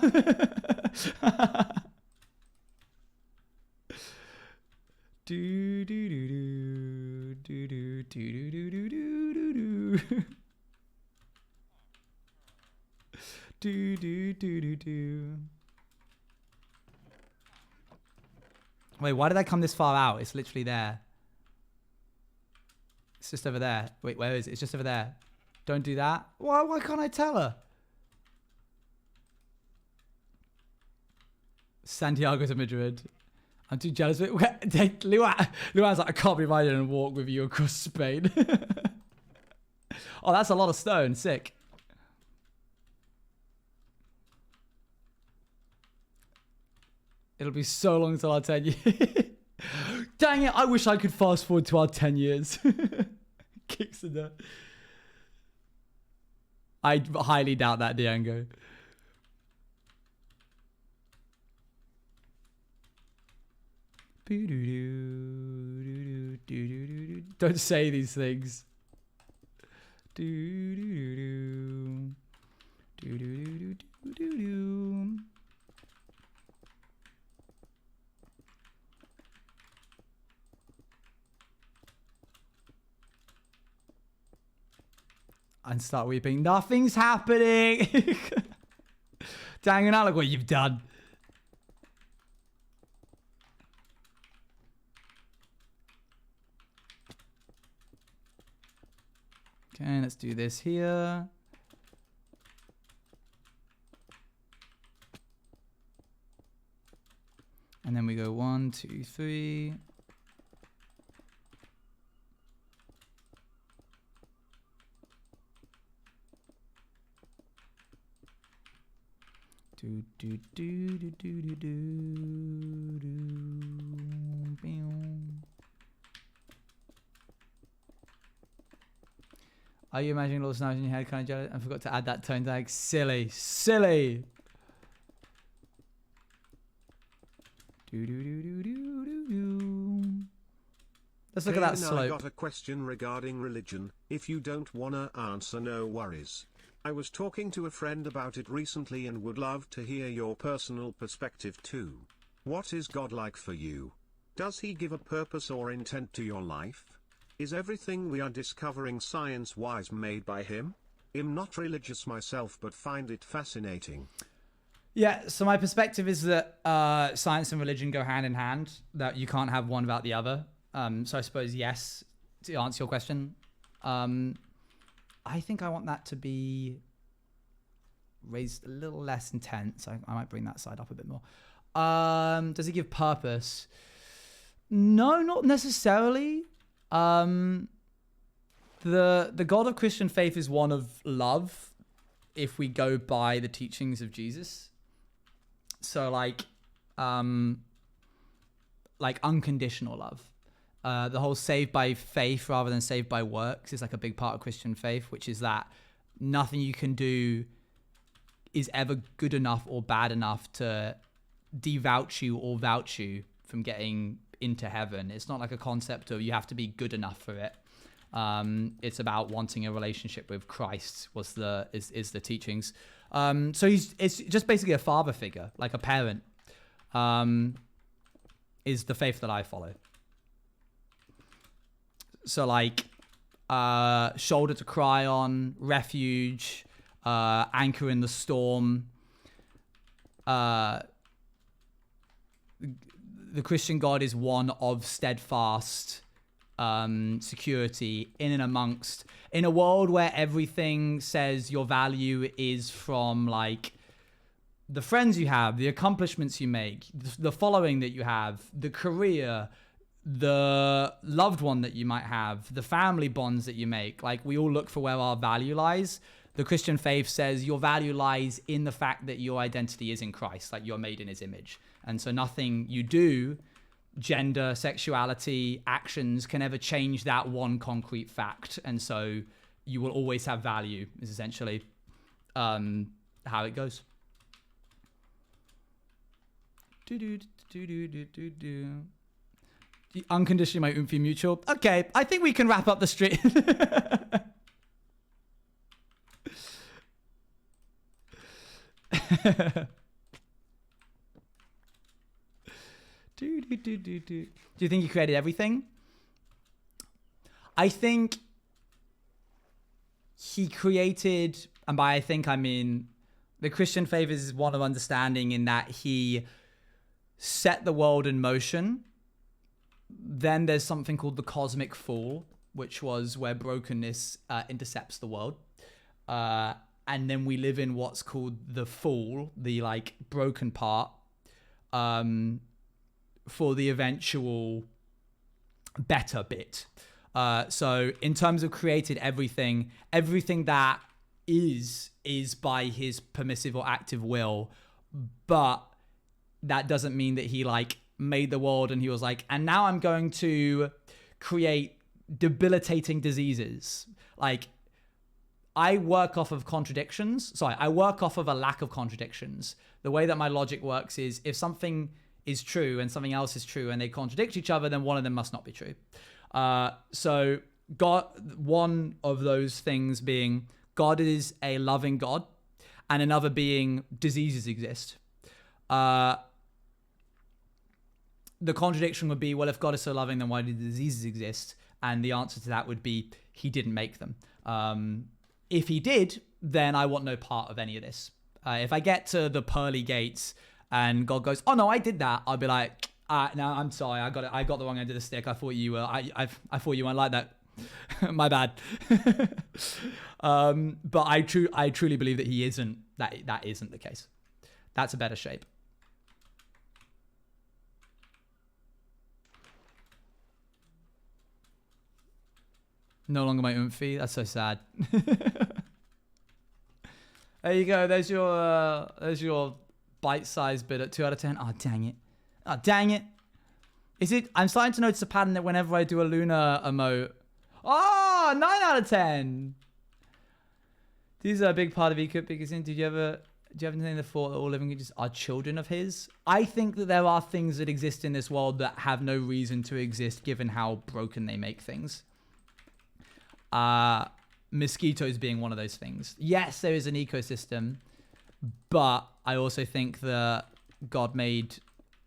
Wait, why did I come this far out? It's literally there. It's just over there. Wait, where is it? It's just over there. Don't do that. Why can't I tell her? Santiago to Madrid. I'm too jealous of it. Luan's like, I can't believe I didn't walk with you across Spain. Oh, that's a lot of stone. Sick. It'll be so long till our 10 years. Dang it, I wish I could fast forward to our 10 years. Kicks in there. I highly doubt that, Diango. Don't say these things. And start weeping. Nothing's happening. Dang, now look what you've done. Okay, let's do this here. And then we go 1, 2, 3. Do, do, do, do, do, do, do, do. Are you imagining little snaps in your head? Kind of jealous. I forgot to add that tone tag. Silly. Silly. Do, do, do, do, do, do, do. Let's look at that slope.
I got a question regarding religion. If you don't wanna answer, no worries. I was talking to a friend about it recently and would love to hear your personal perspective too. What is God like for you? Does he give a purpose or intent to your life? Is everything we are discovering science-wise made by him? I'm not religious myself but find it fascinating.
Yeah, so my perspective is that science and religion go hand in hand, that you can't have one without the other. So I suppose yes, to answer your question. I think I want that to be raised a little less intense. I might bring that side up a bit more. Does it give purpose? No, not necessarily. The God of Christian faith is one of love, if we go by the teachings of Jesus. So like unconditional love. The whole saved by faith rather than saved by works is like a big part of Christian faith, which is that nothing you can do is ever good enough or bad enough to devouch you or vouch you from getting into heaven. It's not like a concept of you have to be good enough for it. It's about wanting a relationship with Christ is the teachings. So it's just basically a father figure, like a parent, is the faith that I follow. So like shoulder to cry on, refuge, anchor in the storm. The Christian God is one of steadfast security in and amongst, in a world where everything says your value is from like the friends you have, the accomplishments you make, the following that you have, the career, the loved one that you might have, the family bonds that you make. Like we all look for where our value lies. The Christian faith says your value lies in the fact that your identity is in Christ, like you're made in his image. And so nothing you do, gender, sexuality, actions can ever change that one concrete fact. And so you will always have value is essentially how it goes. Unconditionally my Oomphy mutual. Okay, I think we can wrap up the stream. Do you think he created everything? I think he created, and by I think I mean the Christian faith is one of understanding in that he set the world in motion. Then there's something called the cosmic fall, which was where brokenness intercepts the world. And then we live in what's called the fall, the like broken part, for the eventual better bit. So in terms of created everything that is by his permissive or active will, but that doesn't mean that he like made the world and he was like, and now I'm going to create debilitating diseases. Like I work off of contradictions. Sorry, I work off of a lack of contradictions. The way that my logic works is if something is true and something else is true and they contradict each other, then one of them must not be true. So God, one of those things being God is a loving God, and another being diseases exist. The contradiction would be, well, if God is so loving, then why do diseases exist? And the answer to that would be, he didn't make them. If he did, then I want no part of any of this. If I get to the pearly gates and God goes, oh no, I did that, I'll be like, no, I'm sorry, I got the wrong end of the stick. I thought you were, I thought you weren't like that. My bad. But I truly believe that he isn't. That isn't the case. That's a better shape. No longer my oomphy. That's so sad. There you go. There's your bite-sized bit at 2 out of 10. Oh, dang it. Oh, dang it. Is it? I'm starting to notice a pattern that whenever I do a Luna emote. Oh, 9 out of 10. These are a big part of Eco because do you have anything that thought that all living creatures are children of his? I think that there are things that exist in this world that have no reason to exist given how broken they make things. Mosquitoes being one of those things. Yes, there is an ecosystem, but I also think that God made,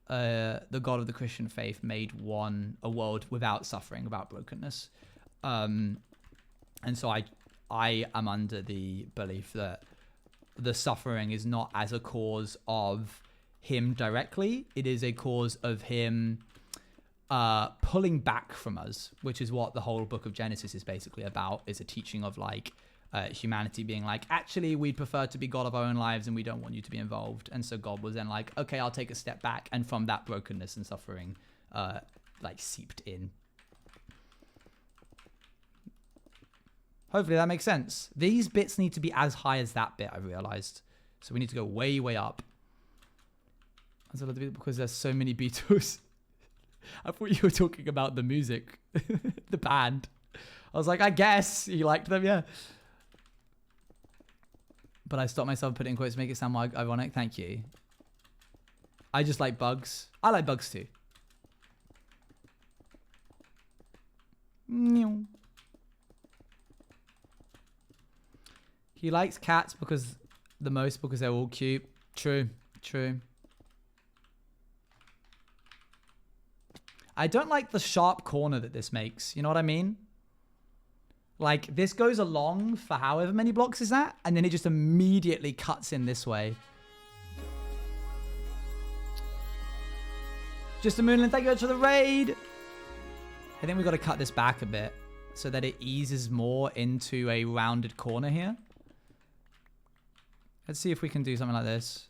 the God of the Christian faith made a world without suffering, without brokenness. And so I am under the belief that the suffering is not as a cause of him directly. It is a cause of him pulling back from us, which is what the whole book of Genesis is basically about. Is a teaching of like humanity being like, actually, we'd prefer to be God of our own lives and we don't want you to be involved. And so God was then like, okay, I'll take a step back. And from that, brokenness and suffering like seeped in. Hopefully that makes sense. These bits need to be as high as that bit, I realized. So we need to go way, way up. That's a little bit because there's so many Beatles. I thought you were talking about the music, the band. I was like, I guess you liked them, yeah. But I stopped myself putting in quotes to make it sound more ironic. Thank you. I just like bugs. I like bugs too. Meow. He likes cats because they're all cute. True, true. I don't like the sharp corner that this makes. You know what I mean? Like, this goes along for however many blocks is that? And then it just immediately cuts in this way. Just a Moonland, thank you for the raid. I think we've got to cut this back a bit so that it eases more into a rounded corner here. Let's see if we can do something like this.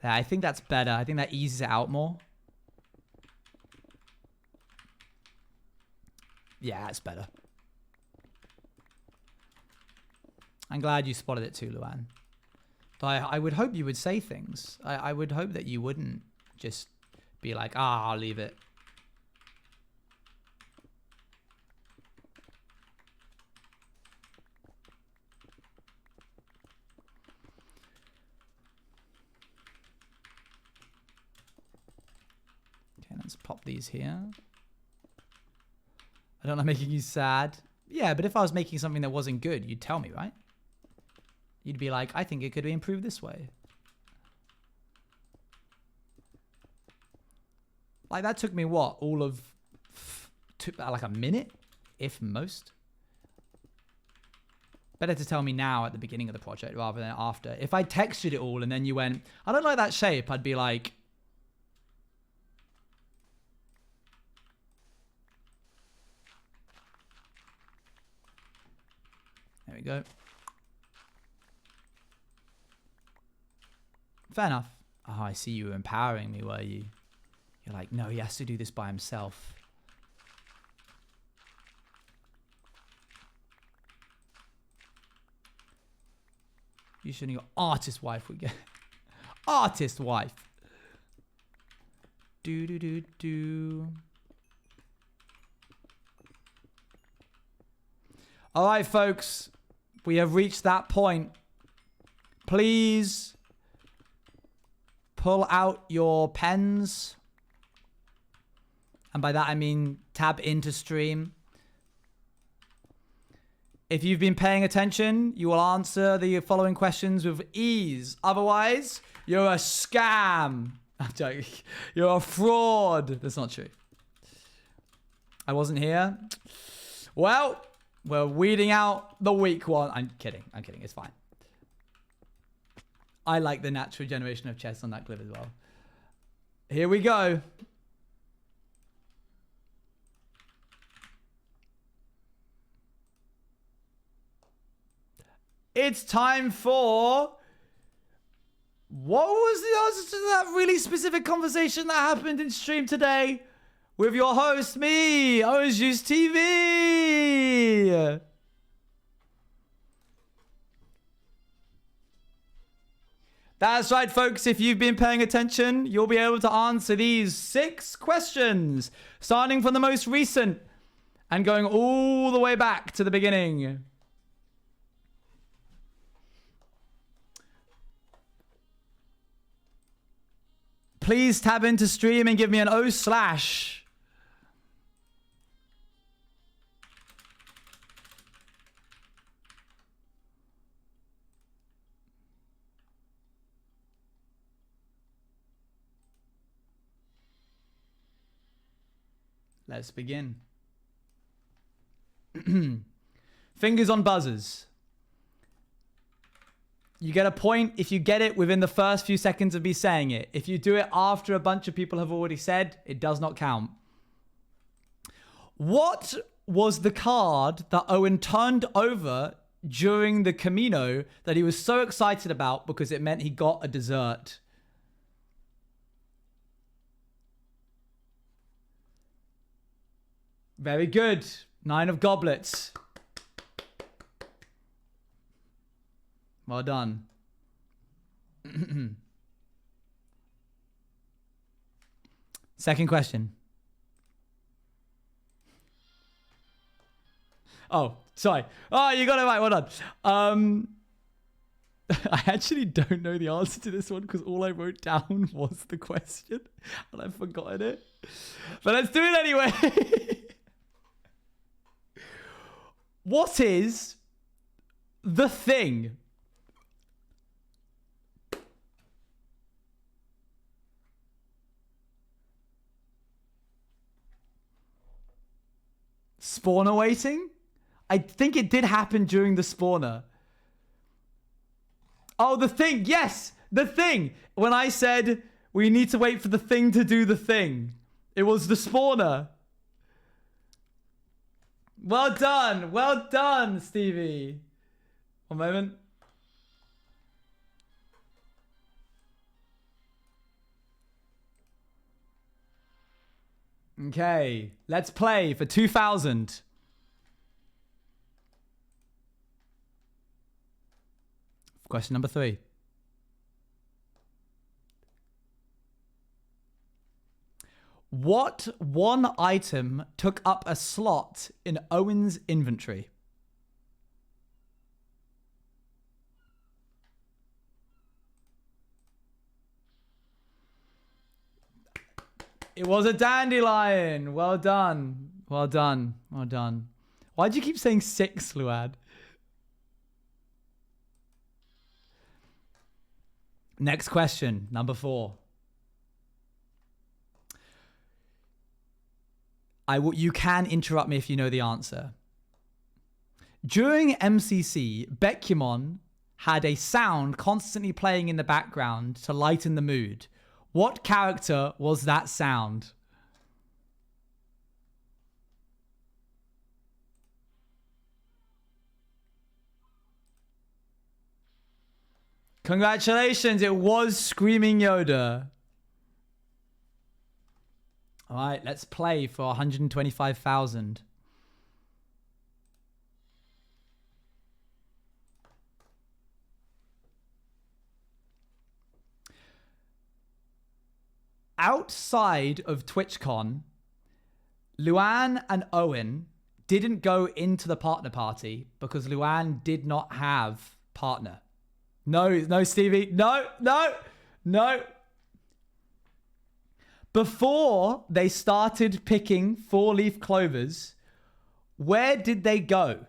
Yeah, I think that's better. I think that eases it out more. Yeah, that's better. I'm glad you spotted it too, Luan. But I would hope you would say things. I would hope that you wouldn't just be like, I'll leave it. Okay, let's pop these here. I don't like making you sad. Yeah, but if I was making something that wasn't good, you'd tell me, right? You'd be like, I think it could be improved this way. Like, that took me, what, all of like a minute, if most? Better to tell me now at the beginning of the project rather than after. If I textured it all and then you went, I don't like that shape, I'd be like... There we go. Fair enough. Oh, I see you were empowering me, were you? You're like, no, he has to do this by himself. You shouldn't go, artist wife we get. Artist wife. Do do do do. All right, folks. We have reached that point. Please pull out your pens. And by that, I mean tab into stream. If you've been paying attention, you will answer the following questions with ease. Otherwise, you're a scam. I'm joking. You're a fraud. That's not true. I wasn't here. Well, we're weeding out the weak one. I'm kidding. I'm kidding. It's fine. I like the natural generation of chess on that clip as well. Here we go. It's time for What was the answer to that really specific conversation that happened in stream today with your host, me, Orange Juice TV? That's right, folks. If you've been paying attention, you'll be able to answer these 6 questions, starting from the most recent and going all the way back to the beginning. Please tab into stream and give me an O/. Let's begin. Fingers on buzzers. You get a point if you get it within the first few seconds of me saying it. If you do it after a bunch of people have already said, it does not count. What was the card that Owen turned over during the Camino that he was so excited about because it meant he got a dessert? Very good. 9 of goblets. Well done. Second question. Oh, sorry. Oh, you got it right. Well done. I actually don't know the answer to this one because all I wrote down was the question and I've forgotten it. But let's do it anyway. What is the thing spawner waiting? I think it did happen during the spawner. Oh, the thing. Yes, the thing. When I said we need to wait for the thing to do the thing, it was the spawner. Well done. Well done, Stevie. One moment. Okay, let's play for 2,000. Question number 3. What one item took up a slot in Owen's inventory? It was a dandelion. Well done. Well done. Well done. Why do you keep saying 6, Luad? Next question, number 4. You can interrupt me if you know the answer. During MCC, Bekyamon had a sound constantly playing in the background to lighten the mood. What character was that sound? Congratulations, it was Screaming Yoda. All right, let's play for 125,000. Outside of TwitchCon, Luan and Owen didn't go into the partner party because Luan did not have partner. No, Stevie. No. Before they started picking 4-leaf clovers, where did they go?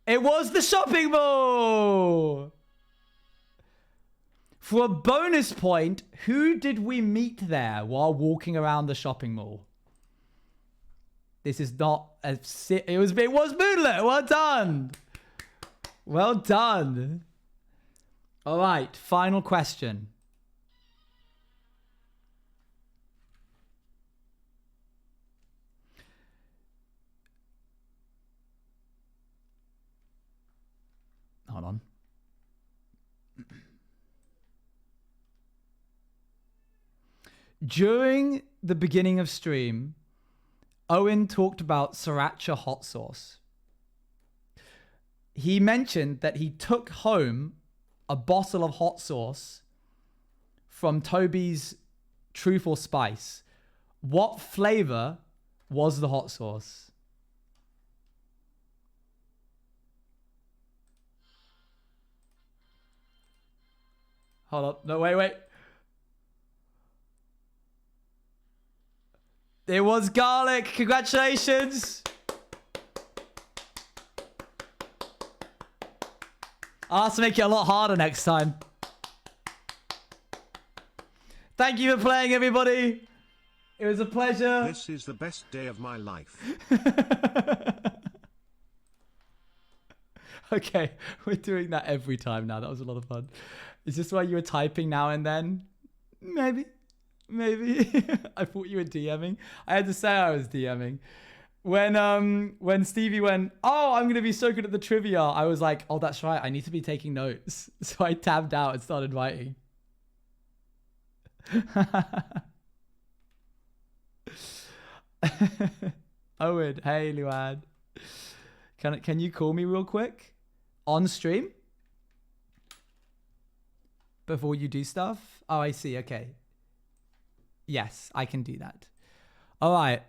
It was the shopping mall! For a bonus point, who did we meet there while walking around the shopping mall? This is not a... It was Moonlit. Well done. Well done. All right. Final question. During the beginning of stream, Owen talked about sriracha hot sauce. He mentioned that he took home a bottle of hot sauce from Toby's Truth or Spice. What flavor was the hot sauce? Hold up. No, wait. It was garlic. Congratulations. I'll have to make it a lot harder next time. Thank you for playing, everybody. It was a pleasure.
This is the best day of my life.
Okay, we're doing that every time now. That was a lot of fun. Is this why you were typing now and then? Maybe. I thought you were DMing. I had to say I was DMing. When Stevie went, oh, I'm going to be so good at the trivia, I was like, oh, that's right. I need to be taking notes. So I tabbed out and started writing. Owen, hey, Luan. Can you call me real quick? On stream? Before you do stuff? Oh, I see. Okay. Yes, I can do that. All right.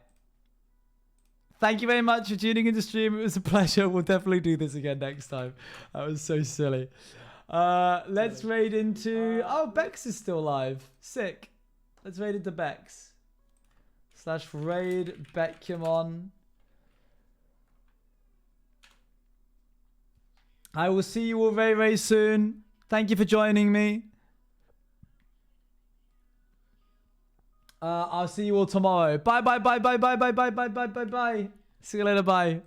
Thank you very much for tuning into stream. It was a pleasure. We'll definitely do this again next time. That was so silly. Let's raid into... Oh, Bex is still live. Sick. Let's raid into Bex. /raid Beckham. I will see you all very, very soon. Thank you for joining me. I'll see you all tomorrow. Bye. See you later. Bye.